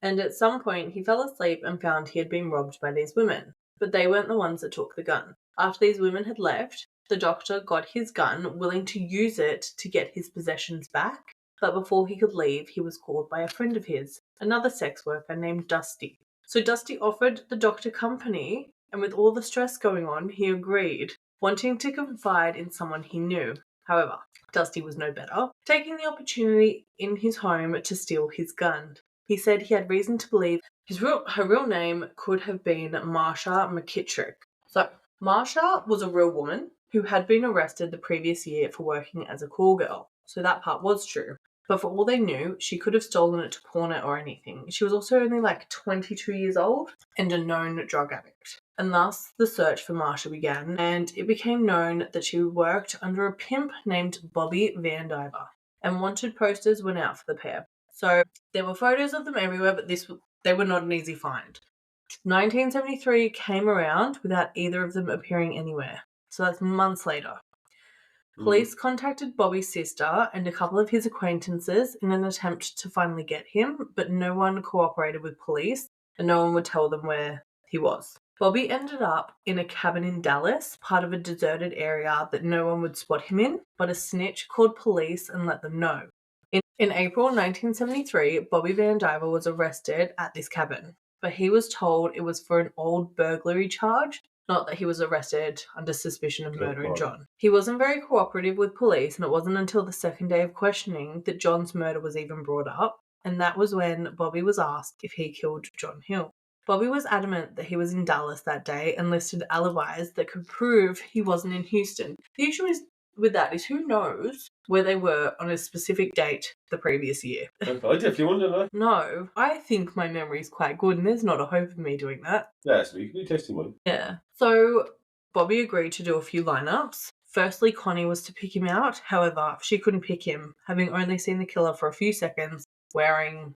And at some point, he fell asleep and found he had been robbed by these women. But they weren't the ones that took the gun. After these women had left, the doctor got his gun, willing to use it to get his possessions back. But before he could leave, he was called by a friend of his, another sex worker named Dusty. So Dusty offered the doctor company, and with all the stress going on, he agreed, wanting to confide in someone he knew. However, Dusty was no better, taking the opportunity in his home to steal his gun. He said he had reason to believe her real name could have been Marsha McKittrick. So, Marsha was a real woman who had been arrested the previous year for working as a call girl. So that part was true. But for all they knew, she could have stolen it to pawn it or anything. She was also only like 22 years old and a known drug addict. And thus, the search for Marsha began, and it became known that she worked under a pimp named Bobby Van Diver. And wanted posters went out for the pair. So there were photos of them everywhere, but they were not an easy find. 1973 came around without either of them appearing anywhere. So that's months later. Police contacted Bobby's sister and a couple of his acquaintances in an attempt to finally get him, but no one cooperated with police and no one would tell them where he was. Bobby ended up in a cabin in Dallas, part of a deserted area that no one would spot him in, but a snitch called police and let them know. In April 1973, Bobby Van Diver was arrested at this cabin, but he was told it was for an old burglary charge, not that he was arrested under suspicion of murdering John. He wasn't very cooperative with police, and it wasn't until the second day of questioning that John's murder was even brought up, and that was when Bobby was asked if he killed John Hill. Bobby was adamant that he was in Dallas that day and listed alibis that could prove he wasn't in Houston. The issue is with that is who knows where they were on a specific date the previous year. I definitely wonder that. No, I think my memory is quite good and there's not a hope of me doing that. Yeah, so you can be testimony. Yeah. So Bobby agreed to do a few lineups. Firstly, Connie was to pick him out. However, she couldn't pick him, having only seen the killer for a few seconds wearing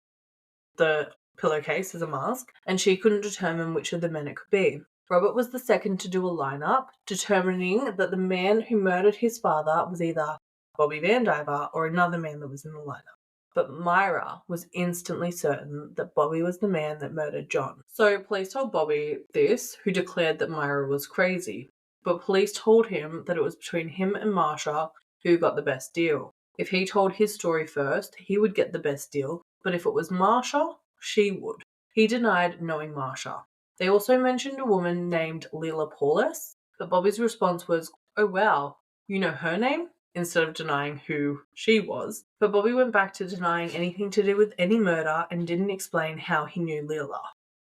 the pillowcase as a mask, and she couldn't determine which of the men it could be. Robert was the second to do a lineup, determining that the man who murdered his father was either Bobby Van Diver or another man that was in the lineup. But Myra was instantly certain that Bobby was the man that murdered John. So police told Bobby this, who declared that Myra was crazy. But police told him that it was between him and Marsha who got the best deal. If he told his story first, he would get the best deal, but if it was Marsha, she would. He denied knowing Marsha. They also mentioned a woman named Leila Paulus, but Bobby's response was, "Oh wow, you know her name?" instead of denying who she was. But Bobby went back to denying anything to do with any murder and didn't explain how he knew Leila.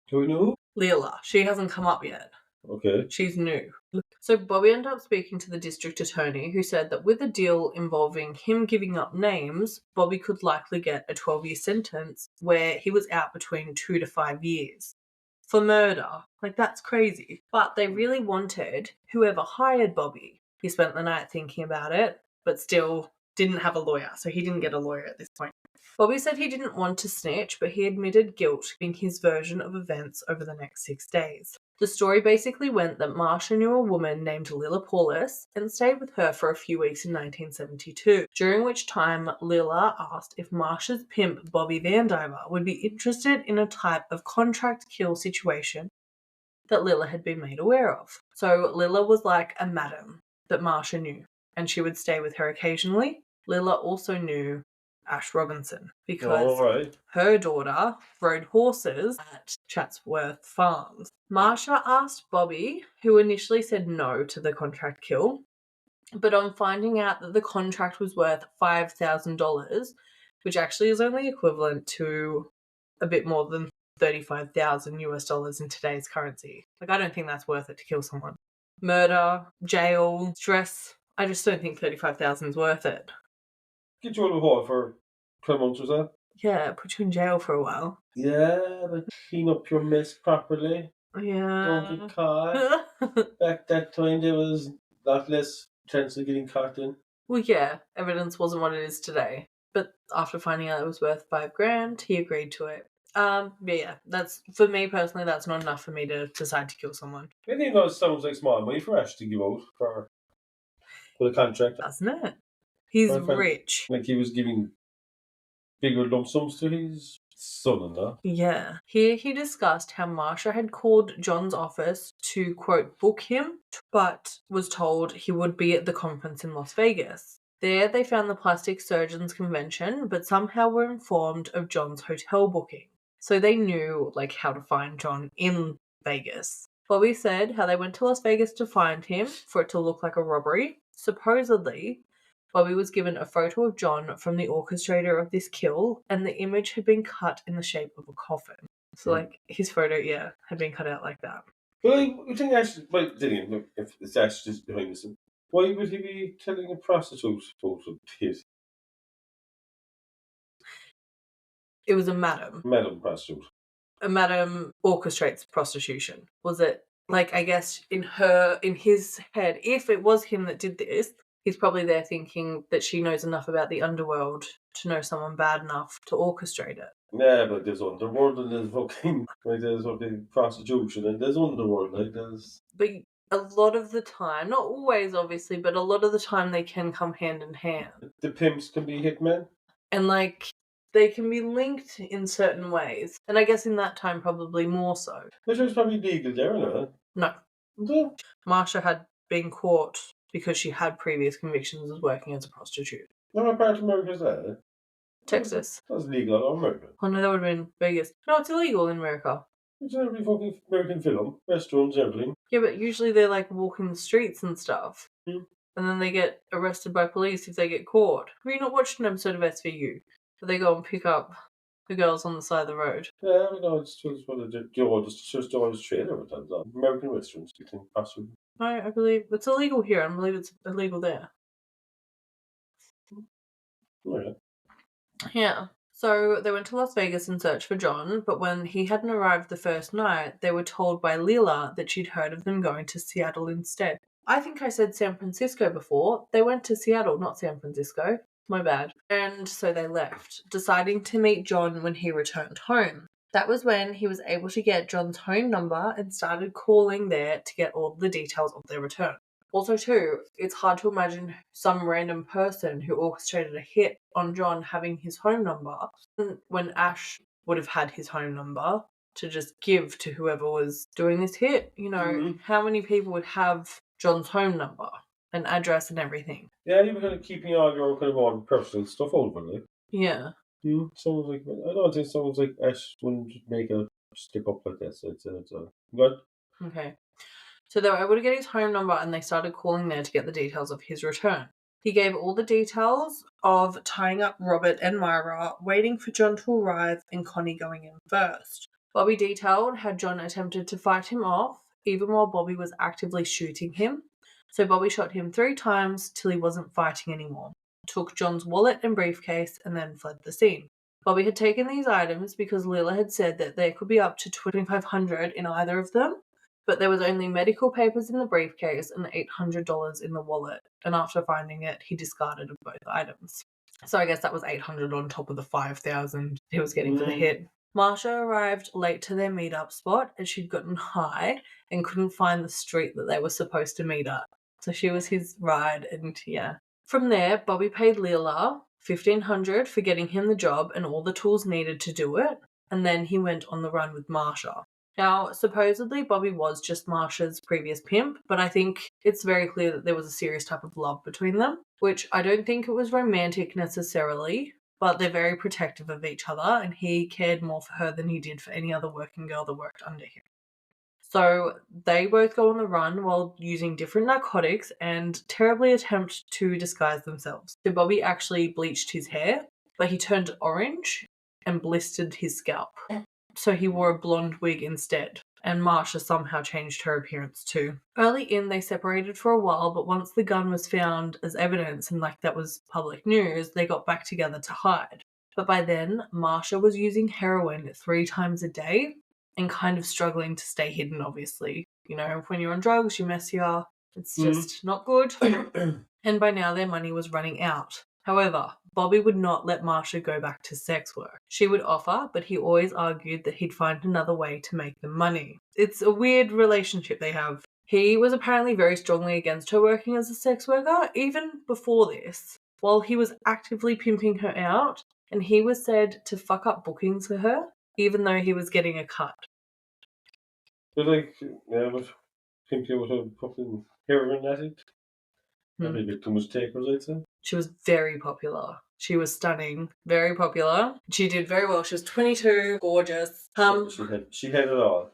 Do we know? Leila. She hasn't come up yet. Okay. She's new. So Bobby ended up speaking to the district attorney, who said that with a deal involving him giving up names, Bobby could likely get a 12-year sentence where he was out between 2 to 5 years. For murder. Like, that's crazy. But they really wanted whoever hired Bobby. He spent the night thinking about it, but still didn't have a lawyer, so he didn't get a lawyer at this point. Bobby said he didn't want to snitch, but he admitted guilt in his version of events over the next 6 days. The story basically went that Marsha knew a woman named Lila Paulus and stayed with her for a few weeks in 1972, during which time Lila asked if Marsha's pimp Bobby Van Diver would be interested in a type of contract kill situation that Lila had been made aware of. So Lila was like a madam that Marsha knew, and she would stay with her occasionally. Lila also knew Ash Robinson because her daughter rode horses at Chatsworth Farms. Marsha asked Bobby, who initially said no to the contract kill, but on finding out that the contract was worth $5,000, which actually is only equivalent to a bit more than 35,000 US dollars in today's currency. Like, I don't think that's worth it to kill someone. Murder, jail, stress. I just don't think 35,000 is worth it. Get you out of a hole for 12 months or so. Yeah, put you in jail for a while. Yeah, but clean up your mess properly. Yeah. Don't get caught. Back that time, there was a lot less chance of getting caught in. Well, yeah, evidence wasn't what it is today. But after finding out it was worth $5,000, he agreed to it. But yeah, that's, for me personally, that's not enough for me to decide to kill someone. I think that sounds like small money for Ash to give out for the contract. Doesn't it? He's rich. Like he was giving bigger lump sums to his son-in-law. Yeah. Here he discussed how Marsha had called John's office to, quote, book him, but was told he would be at the conference in Las Vegas. There they found the plastic surgeons convention, but somehow were informed of John's hotel booking. So they knew, like, how to find John in Vegas. Bobby said how they went to Las Vegas to find him for it to look like a robbery. Supposedly, Bobby was given a photo of John from the orchestrator of this kill, and the image had been cut in the shape of a coffin. So, like, his photo, yeah, had been cut out like that. Well, you think Ash, well, Dillian, if it's Ash just behind this, why would he be telling a prostitute about his? It was a madam. Madam prostitute. A madam orchestrates prostitution. Was it, like, I guess in his head, if it was him that did this, he's probably there thinking that she knows enough about the underworld to know someone bad enough to orchestrate it. Yeah, but there's underworld and there's fucking, like, there's fucking prostitution and there's underworld, like, there's... But a lot of the time, not always obviously, but a lot of the time they can come hand in hand. The pimps can be hitmen. And like they can be linked in certain ways. And I guess in that time probably more so. Which was probably legal there, no? No. No. Marsha had been caught because she had previous convictions as working as a prostitute. No, what part of America is that? Texas. That's legal in America. Oh no, that would have been Vegas. No, it's illegal in America. It's in every fucking American film. Restaurants, everything. Yeah, but usually they're like walking the streets and stuff. Hmm. And then they get arrested by police if they get caught. Have you not watched an episode of SVU? Where they go and pick up the girls on the side of the road. Yeah, I know, it's just what they do. Just trailer with that. American restaurants, you think, possibly. No, I believe it's illegal here. I believe it's illegal there. Oh, yeah. Yeah. So they went to Las Vegas in search for John, but when he hadn't arrived the first night, they were told by Leela that she'd heard of them going to Seattle instead. I think I said San Francisco before. They went to Seattle, not San Francisco. My bad. And so they left, deciding to meet John when he returned home. That was when he was able to get John's home number and started calling there to get all the details of their return. Also, too, it's hard to imagine some random person who orchestrated a hit on John having his home number when Ash would have had his home number to just give to whoever was doing this hit. You know, how many people would have John's home number and address and everything? Yeah, you were kind of keeping all your kind of own personal stuff over, like. Yeah. Someone's like, I don't think someone's like Ash wouldn't make a slip up like this. It's good. Okay. So they were able to get his home number and they started calling there to get the details of his return. He gave all the details of tying up Robert and Myra, waiting for John to arrive, and Connie going in first. Bobby detailed how John attempted to fight him off, even while Bobby was actively shooting him. So Bobby shot him 3 times till he wasn't fighting anymore, took John's wallet and briefcase, and then fled the scene. Bobby had taken these items because Lila had said that there could be up to $2,500 in either of them, but there was only medical papers in the briefcase and $800 in the wallet, and after finding it, he discarded of both items. So I guess that was $800 on top of the $5,000 he was getting for the hit. Marsha arrived late to their meet-up spot as she'd gotten high and couldn't find the street that they were supposed to meet at. So she was his ride, and yeah. From there, Bobby paid Leela $1,500 for getting him the job and all the tools needed to do it, and then he went on the run with Marsha. Now, supposedly Bobby was just Marsha's previous pimp, but I think it's very clear that there was a serious type of love between them, which I don't think it was romantic necessarily, but they're very protective of each other, and he cared more for her than he did for any other working girl that worked under him. So they both go on the run while using different narcotics and terribly attempt to disguise themselves. So Bobby actually bleached his hair, but he turned orange and blistered his scalp. So he wore a blonde wig instead, and Marsha somehow changed her appearance too. Early in, they separated for a while, but once the gun was found as evidence and like that was public news, they got back together to hide. But by then, Marsha was using heroin 3 times a day and kind of struggling to stay hidden, obviously. You know, when you're on drugs, you're messier. It's just not good. And by now, their money was running out. However, Bobby would not let Marsha go back to sex work. She would offer, but he always argued that he'd find another way to make them money. It's a weird relationship they have. He was apparently very strongly against her working as a sex worker, even before this, while he was actively pimping her out, and he was said to fuck up bookings for her, even though he was getting a cut. But like, yeah, but pimping with a fucking heroin addict. That'd be a bit too much takers, I'd say. She was very popular. She was stunning, very popular. She did very well. She was 22, gorgeous. She had it all.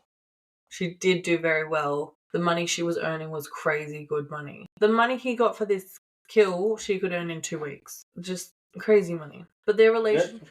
She did do very well. The money she was earning was crazy good money. The money he got for this kill, she could earn in 2 weeks. Just crazy money. But their relationship...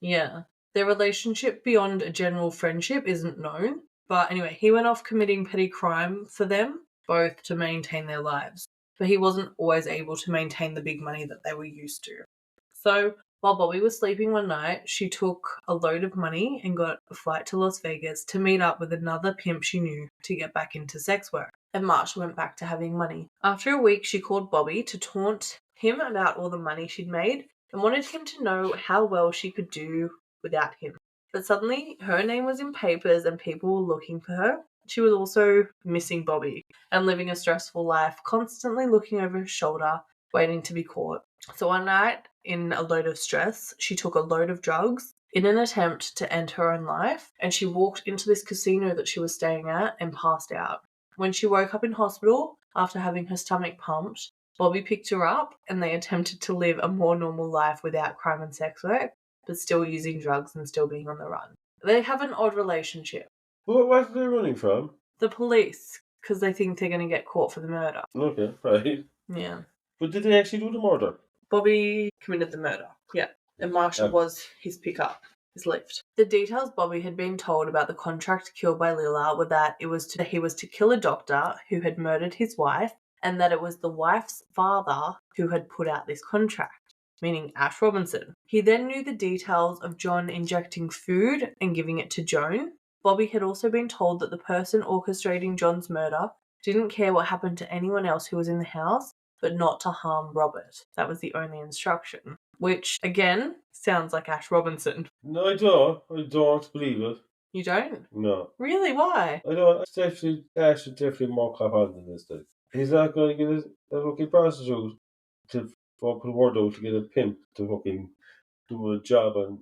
Yeah. Their relationship beyond a general friendship isn't known. But anyway, he went off committing petty crime for them, both to maintain their lives. But he wasn't always able to maintain the big money that they were used to. So, while Bobby was sleeping one night, she took a load of money and got a flight to Las Vegas to meet up with another pimp she knew to get back into sex work. And Marsha went back to having money. After a week, she called Bobby to taunt him about all the money she'd made and wanted him to know how well she could do without him. But suddenly, her name was in papers and people were looking for her. She was also missing Bobby and living a stressful life, constantly looking over her shoulder, waiting to be caught. So one night, in a load of stress, she took a load of drugs in an attempt to end her own life, and she walked into this casino that she was staying at and passed out. When she woke up in hospital after having her stomach pumped, Bobby picked her up and they attempted to live a more normal life without crime and sex work, but still using drugs and still being on the run. They have an odd relationship. What are they running from? The police, because they think they're going to get caught for the murder. Okay, right. Yeah. But did they actually do the murder? Bobby committed the murder. Yeah. And Marsha was his pickup, his lift. The details Bobby had been told about the contract killed by Lila were that he was to kill a doctor who had murdered his wife, and that it was the wife's father who had put out this contract, meaning Ash Robinson. He then knew the details of John injecting food and giving it to Joan. Bobby had also been told that the person orchestrating John's murder didn't care what happened to anyone else who was in the house, but not to harm Robert. That was the only instruction. Which, again, sounds like Ash Robinson. No, I don't. I don't believe it. You don't? No. Really? Why? I don't. Ash should definitely more cop on than this thing. He's not going to get a fucking prostitute to put a word out to get a pimp to fucking do a job on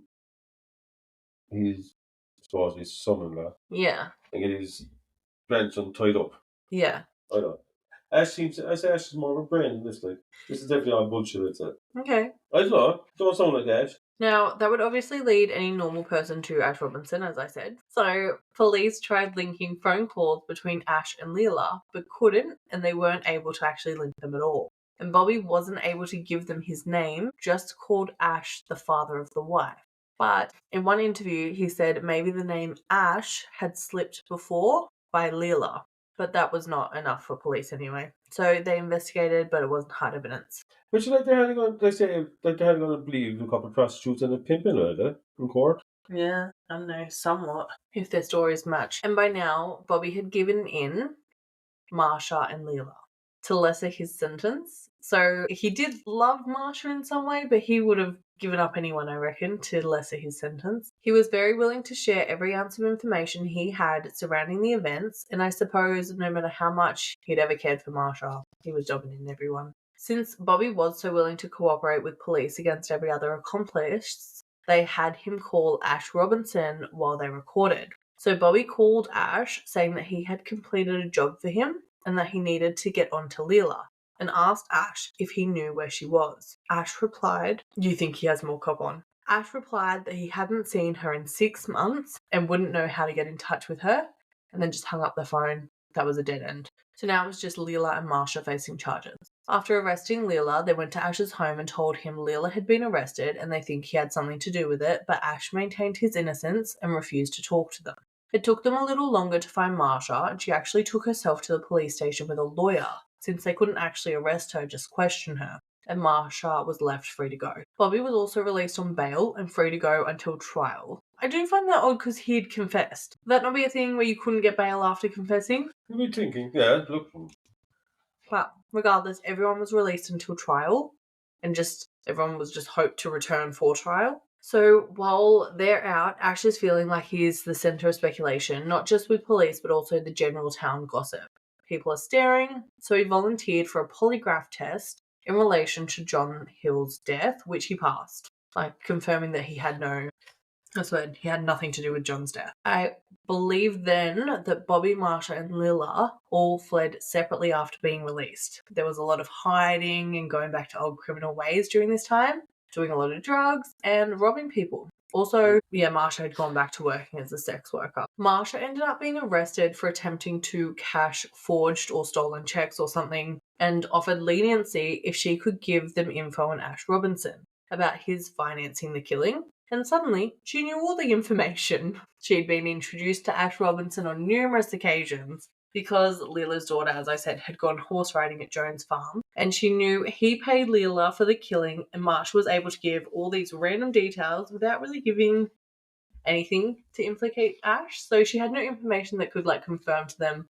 his, I suppose, his son-in-law. Yeah. And get his grandson tied up. Yeah. I don't. I say Ash is more of a brain than this thing. This is definitely all bullshit, I'd say. Okay. I don't know. Don't sound like Ash. Now, that would obviously lead any normal person to Ash Robinson, as I said. So, police tried linking phone calls between Ash and Leela, but couldn't, and they weren't able to actually link them at all. And Bobby wasn't able to give them his name, just called Ash the father of the wife. But in one interview, he said maybe the name Ash had slipped before by Leela, but that was not enough for police anyway. So they investigated, but it wasn't hard evidence. Which like they had to believe a couple of prostitutes and a pimp in it, in court. Yeah, I don't know, somewhat, if their stories match. And by now, Bobby had given in Marsha and Leela to lesser his sentence. So he did love Marsha in some way, but he would have given up anyone, I reckon, to lesser his sentence. He was very willing to share every ounce of information he had surrounding the events, and I suppose no matter how much he'd ever cared for Marsha, he was dominating everyone. Since Bobby was so willing to cooperate with police against every other accomplice, they had him call Ash Robinson while they recorded. So Bobby called Ash, saying that he had completed a job for him and that he needed to get on to Leela, and asked Ash if he knew where she was. Ash replied, "You think he has more cop on?" Ash replied that he hadn't seen her in 6 months and wouldn't know how to get in touch with her, and then just hung up the phone. That was a dead end. So now it was just Leela and Marsha facing charges. After arresting Leela, they went to Ash's home and told him Leela had been arrested and they think he had something to do with it, but Ash maintained his innocence and refused to talk to them. It took them a little longer to find Marsha, and she actually took herself to the police station with a lawyer, since they couldn't actually arrest her, just question her, and Marsha was left free to go. Bobby was also released on bail and free to go until trial. I do find that odd because he'd confessed. Would that not be a thing where you couldn't get bail after confessing? You'd be thinking, yeah, look. But regardless, everyone was released until trial, and everyone was just hoped to return for trial. So while they're out, Ash is feeling like he's the centre of speculation, not just with police, but also the general town gossip. People are staring, so he volunteered for a polygraph test in relation to John Hill's death, which he passed, confirming that he had nothing to do with John's death. I believe then that Bobby, Marsha, and Lila all fled separately after being released. There was a lot of hiding and going back to old criminal ways during this time, doing a lot of drugs and robbing people. Also, Marsha had gone back to working as a sex worker. Marsha ended up being arrested for attempting to cash forged or stolen checks or something, and offered leniency if she could give them info on Ash Robinson about his financing the killing. And suddenly, she knew all the information. She'd been introduced to Ash Robinson on numerous occasions because Leela's daughter, as I said, had gone horse riding at Joan's farm, and she knew he paid Leela for the killing, and Marsha was able to give all these random details without really giving anything to implicate Ash. So she had no information that could confirm to them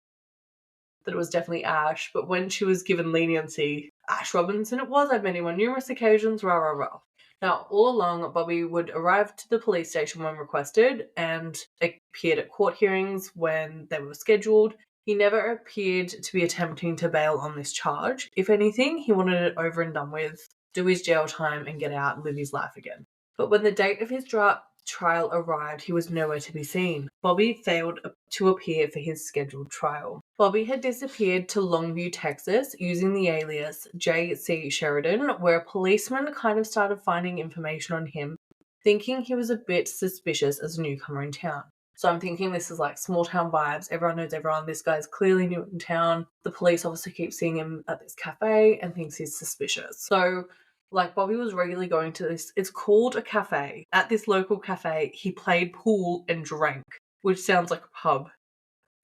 that it was definitely Ash, but when she was given leniency, Ash Robinson it was, I've met him on numerous occasions, rah rah rah. Now, all along, Bobby would arrive to the police station when requested and appeared at court hearings when they were scheduled. He never appeared to be attempting to bail on this charge. If anything, he wanted it over and done with, do his jail time and get out and live his life again. But when the date of his trial arrived, he was nowhere to be seen. Bobby failed to appear for his scheduled trial. Bobby had disappeared to Longview, Texas, using the alias J.C. Sheridan, where a policeman kind of started finding information on him, thinking he was a bit suspicious as a newcomer in town. So I'm thinking this is like small town vibes. Everyone knows everyone. This guy's clearly new in town. The police officer keeps seeing him at this cafe and thinks he's suspicious. So like Bobby was regularly going to this, it's called a cafe. At this local cafe, he played pool and drank, which sounds like a pub.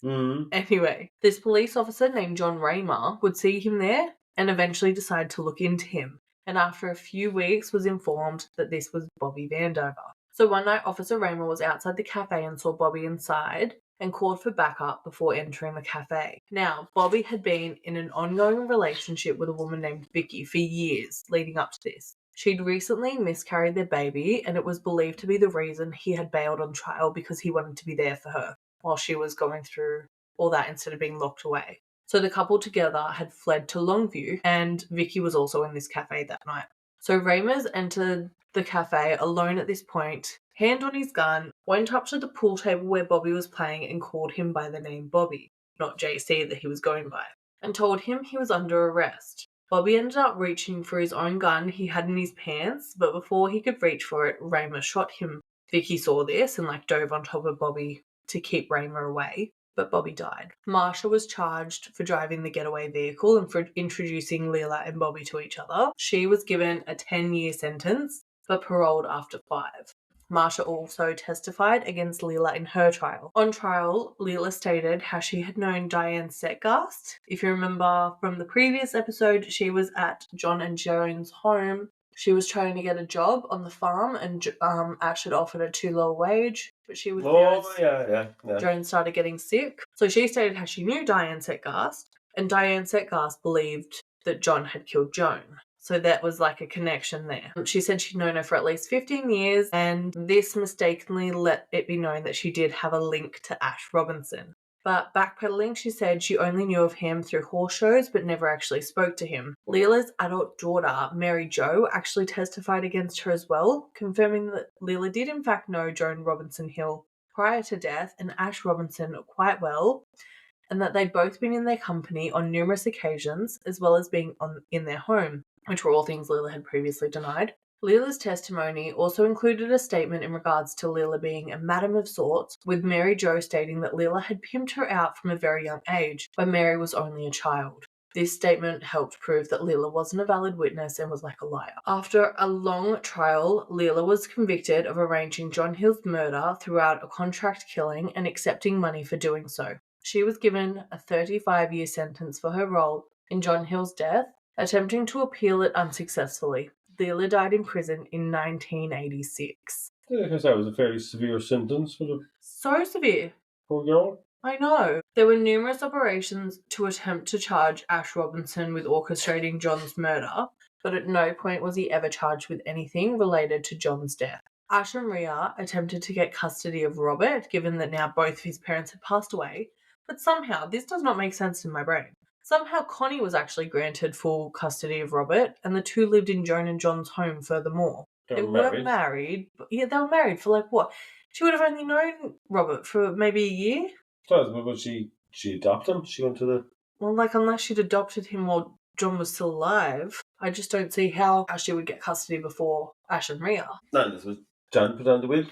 Anyway, this police officer named John Raymer would see him there and eventually decide to look into him. And after a few weeks was informed that this was Bobby Vandover. So one night, Officer Raymer was outside the cafe and saw Bobby inside and called for backup before entering the cafe. Now, Bobby had been in an ongoing relationship with a woman named Vicky for years leading up to this. She'd recently miscarried their baby, and it was believed to be the reason he had bailed on trial because he wanted to be there for her while she was going through all that instead of being locked away. So the couple together had fled to Longview, and Vicky was also in this cafe that night. So Ramers entered the cafe alone at this point, hand on his gun, went up to the pool table where Bobby was playing and called him by the name Bobby, not JC that he was going by, and told him he was under arrest. Bobby ended up reaching for his own gun he had in his pants, but before he could reach for it, Raymer shot him. Vicky saw this and dove on top of Bobby to keep Raymer away, but Bobby died. Marsha was charged for driving the getaway vehicle and for introducing Leela and Bobby to each other. She was given a 10-year sentence, but paroled after 5. Marsha also testified against Leela in her trial. On trial, Leela stated how she had known Diane Setgast. If you remember from the previous episode, she was at John and Joan's home. She was trying to get a job on the farm, and Ash had offered her too low a wage, but she was yeah. Joan started getting sick. So she stated how she knew Diane Setgast, and Diane Setgast believed that John had killed Joan. So that was like a connection there. She said she'd known her for at least 15 years, and this mistakenly let it be known that she did have a link to Ash Robinson. But backpedaling, she said she only knew of him through horse shows but never actually spoke to him. Leela's adult daughter, Mary Jo, actually testified against her as well, confirming that Leela did in fact know Joan Robinson Hill prior to death and Ash Robinson quite well, and that they'd both been in their company on numerous occasions, as well as being in their home, which were all things Leela had previously denied. Leela's testimony also included a statement in regards to Leela being a madam of sorts, with Mary Jo stating that Leela had pimped her out from a very young age, when Mary was only a child. This statement helped prove that Leela wasn't a valid witness and was like a liar. After a long trial, Leela was convicted of arranging John Hill's murder throughout a contract killing and accepting money for doing so. She was given a 35-year sentence for her role in John Hill's death, attempting to appeal it unsuccessfully. Leela died in prison in 1986. Yeah, because that was a fairly severe sentence for the So severe. poor girl. I know. There were numerous operations to attempt to charge Ash Robinson with orchestrating John's murder, but at no point was he ever charged with anything related to John's death. Ash and Rhea attempted to get custody of Robert, given that now both of his parents had passed away, but somehow this does not make sense in my brain. Somehow Connie was actually granted full custody of Robert, and the two lived in Joan and John's home furthermore. They were married. But yeah, they were married for what? She would have only known Robert for maybe a year? But would she adopt him? She went to the... Well, unless she'd adopted him while John was still alive, I just don't see how she would get custody before Ash and Rhea. No, this was John put on the will.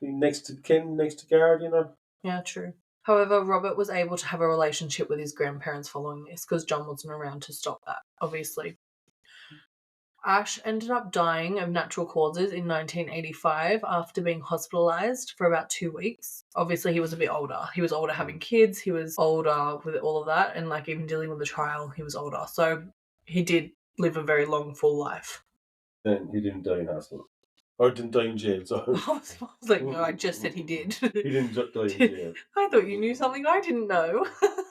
Next to kin, next to guard, Yeah, true. However, Robert was able to have a relationship with his grandparents following this, because John wasn't around to stop that, obviously. Ash ended up dying of natural causes in 1985 after being hospitalized for about 2 weeks. Obviously, he was a bit older. He was older having kids. He was older with all of that. And even dealing with the trial, he was older. So he did live a very long, full life. And he didn't die in hospital. Or didn't die in jail, so. I was like, no, I just said he did. He didn't die in jail. I thought you knew something I didn't know.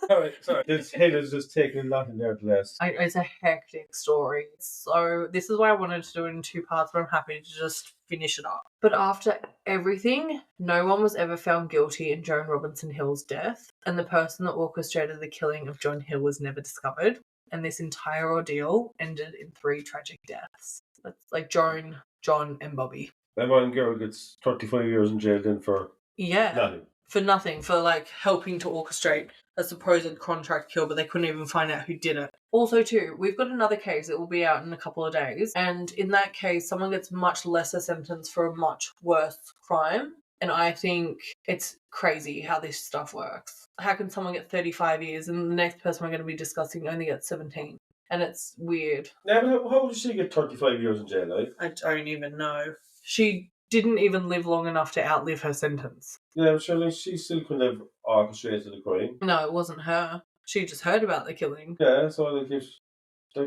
Alright, sorry. This head has just taken a lot in there to last. It's a hectic story. So this is why I wanted to do it in 2 parts, but I'm happy to just finish it up. But after everything, no one was ever found guilty in Joan Robinson Hill's death, and the person that orchestrated the killing of John Hill was never discovered. And this entire ordeal ended in 3 tragic deaths. That's like Joan, John, and Bobby. That one girl gets 35 years in jail then for nothing. For nothing, for like helping to orchestrate a supposed contract kill, but they couldn't even find out who did it. Also, too, we've got another case that will be out in a couple of days, and in that case, someone gets much lesser sentence for a much worse crime. And I think it's crazy how this stuff works. How can someone get 35 years and the next person we're going to be discussing only gets 17? And it's weird. Now, how did she get 35 years in jail, like? I don't even know. She didn't even live long enough to outlive her sentence. Yeah, but surely she still couldn't have orchestrated the crime. No, it wasn't her. She just heard about the killing. Yeah, so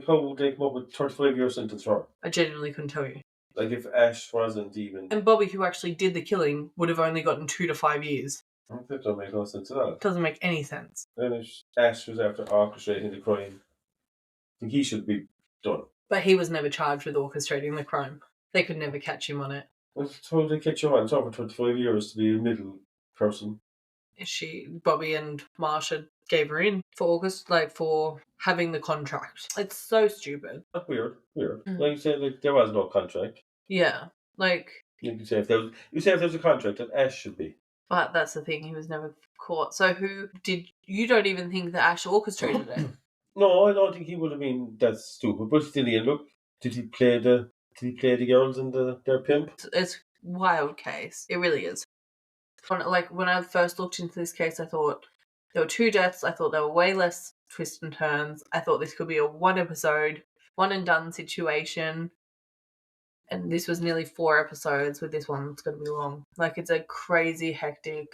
how would they come up with 35-year sentence for her? I genuinely couldn't tell you. Like if Ash wasn't even. And Bobby, who actually did the killing, would have only gotten 2 to 5 years. That don't make no sense at all. Doesn't make any sense. Then if Ash was after orchestrating the crime, I think he should be done. But he was never charged with orchestrating the crime. They could never catch him on it. Well, how did they catch you on? It's over 25 years to be a middle person. Bobby and Marsha gave her in for August, for having the contract. It's so stupid. That's weird. Like you said, there was no contract. Yeah, You could say if there was a contract, that Ash should be. But that's the thing, he was never caught. So you don't even think that Ash orchestrated it? No, I don't think he would have been that stupid. But still, look, did he play the girls and their pimp? It's a wild case. It really is. When I first looked into this case, I thought there were 2 deaths. I thought there were way less twists and turns. I thought this could be a 1 episode, one and done situation. And this was nearly 4 episodes with this one that's going to be long. It's a crazy, hectic,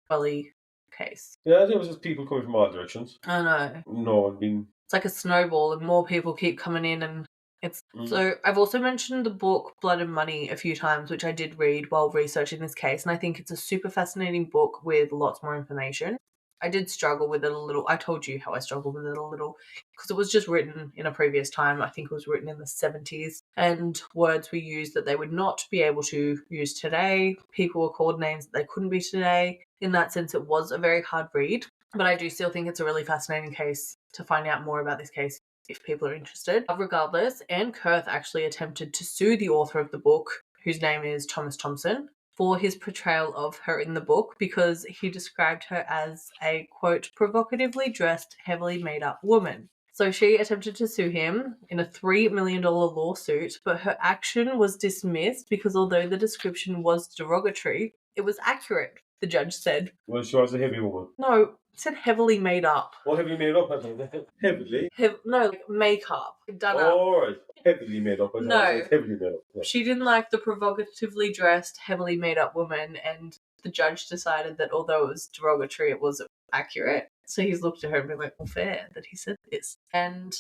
welly case. Yeah, there was just people coming from all directions. I know. No one being. It's like a snowball, and more people keep coming in, and it's So I've also mentioned the book Blood and Money a few times, which I did read while researching this case, and I think it's a super fascinating book with lots more information. I did struggle with it a little. I told you how I struggled with it a little because it was just written in a previous time. I think it was written in the 70s, and words were used that they would not be able to use today. People were called names that they couldn't be today. In that sense, it was a very hard read, but I do still think it's a really fascinating case to find out more about this case if people are interested. Regardless, Anne Kurth actually attempted to sue the author of the book, whose name is Thomas Thompson, for his portrayal of her in the book because he described her as a, quote, provocatively dressed, heavily made up woman. So she attempted to sue him in a $3 million lawsuit, but her action was dismissed because although the description was derogatory, it was accurate, the judge said. Well, she was a heavy woman. No, it said heavily made up. Well, heavily made up, I think. Heavily? Makeup. Done up. Oh, right. Heavily made up. No. Heavily made up. Yeah. She didn't like the provocatively dressed, heavily made up woman, and the judge decided that although it was derogatory, it was accurate. So he's looked at her and been like, well, fair that he said this. And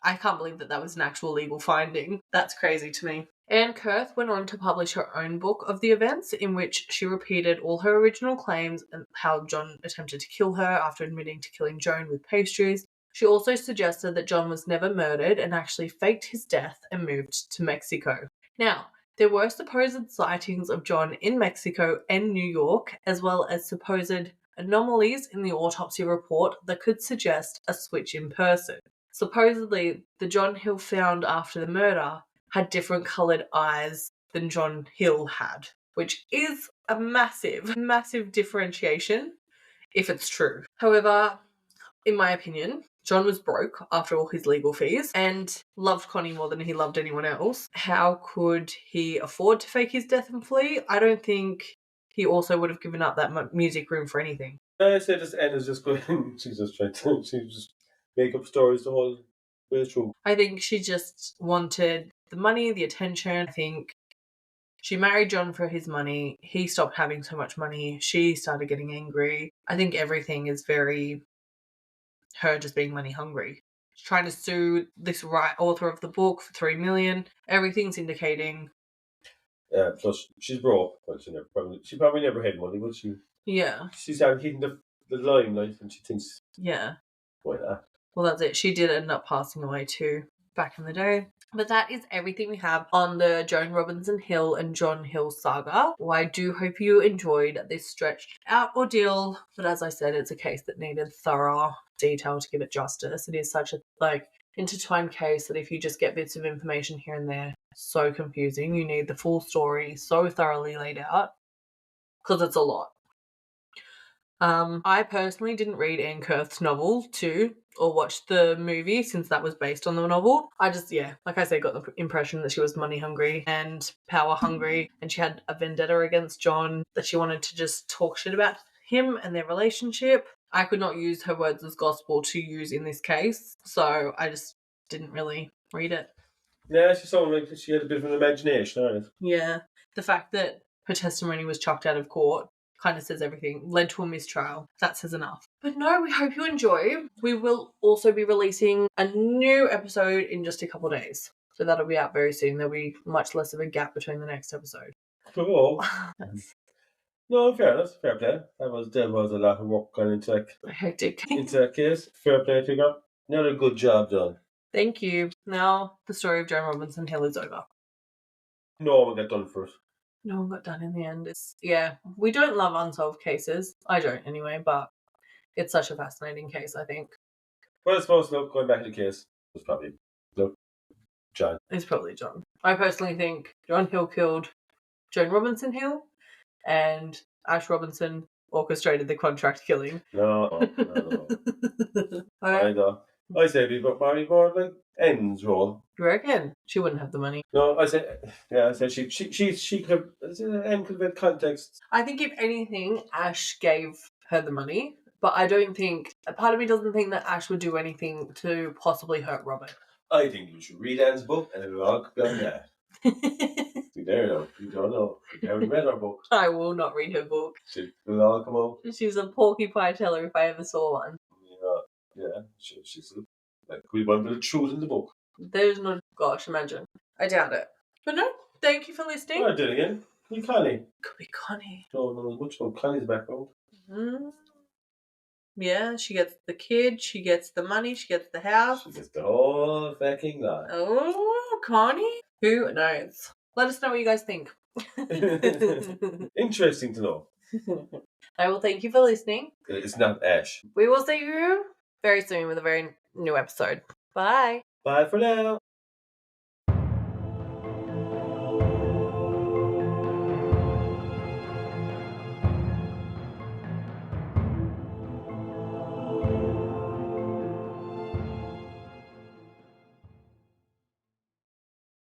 I can't believe that was an actual legal finding. That's crazy to me. Anne Kurth went on to publish her own book of the events in which she repeated all her original claims and how John attempted to kill her after admitting to killing Joan with pastries. She also suggested that John was never murdered and actually faked his death and moved to Mexico. Now, there were supposed sightings of John in Mexico and New York, as well as supposed anomalies in the autopsy report that could suggest a switch in person. Supposedly, the John Hill found after the murder had different coloured eyes than John Hill had, which is a massive, massive differentiation if it's true. However, in my opinion, John was broke after all his legal fees and loved Connie more than he loved anyone else. How could he afford to fake his death and flee? I don't think he also would have given up that music room for anything. I said this Anne is just going. She's just make up stories the whole way through. I think she just wanted the money, the attention. I think she married John for his money. He stopped having so much money. She started getting angry. I think everything is very her just being money hungry. She's trying to sue this author of the book for $3 million. Everything's indicating Plus, she's broke. Well, she probably never had money, but she started hitting the limelight, and she thinks, why not? Well, that's it. She did end up passing away too back in the day. But that is everything we have on the Joan Robinson Hill and John Hill saga. Well, I do hope you enjoyed this stretched out ordeal. But as I said, it's a case that needed thorough detail to give it justice. It is such a intertwined case that if you just get bits of information here and there, so confusing. You need the full story so thoroughly laid out because it's a lot. I personally didn't read Anne Kurth's novel too, or watch the movie since that was based on the novel. I just, like I said, got the impression that she was money hungry and power hungry, and she had a vendetta against John, that she wanted to just talk shit about him and their relationship. I could not use her words as gospel to use in this case, so I just didn't really read it. Yeah, she sounded like she had a bit of an imagination, right? Yeah. The fact that her testimony was chucked out of court kind of says everything. Led to a mistrial. That says enough. But no, we hope you enjoy. We will also be releasing a new episode in just a couple of days. So that'll be out very soon. There'll be much less of a gap between the next episode. Cool. No, fair play. There was a lot of work gone into that case. Fair play to you. Another good job done. Thank you. Now the story of Joan Robinson Hill is over. No one got done first. No one got done in the end. We don't love unsolved cases. I don't anyway, but it's such a fascinating case, I think. Well, I suppose, going back to the case, it was probably John. It's probably John. I personally think John Hill killed Joan Robinson Hill, and Ash Robinson orchestrated the contract killing. No. I say we got Mary more like ends role. You reckon? She wouldn't have the money. No, I said she could have, N could have had context. I think if anything, Ash gave her the money, but I don't think, a part of me doesn't think that Ash would do anything to possibly hurt Robert. I think you should read Anne's book and it'll all be on that. There you go. You don't know. You haven't read her book. I will not read her book. It'll all come out. She's a porky pie teller if I ever saw one. Yeah. She's like, we want a bit of truth in the book. There's no, gosh, imagine. I doubt it. But no, thank you for listening. I did it again. Could be Connie. Could be Connie. Don't know much about Connie's background. Yeah, she gets the kid, she gets the money, she gets the house. She gets the whole fucking lot. Oh, Connie? Who knows? Let us know what you guys think. Interesting to know. I will thank you for listening. It's not Ash. We will see you very soon with a very new episode. Bye. Bye for now.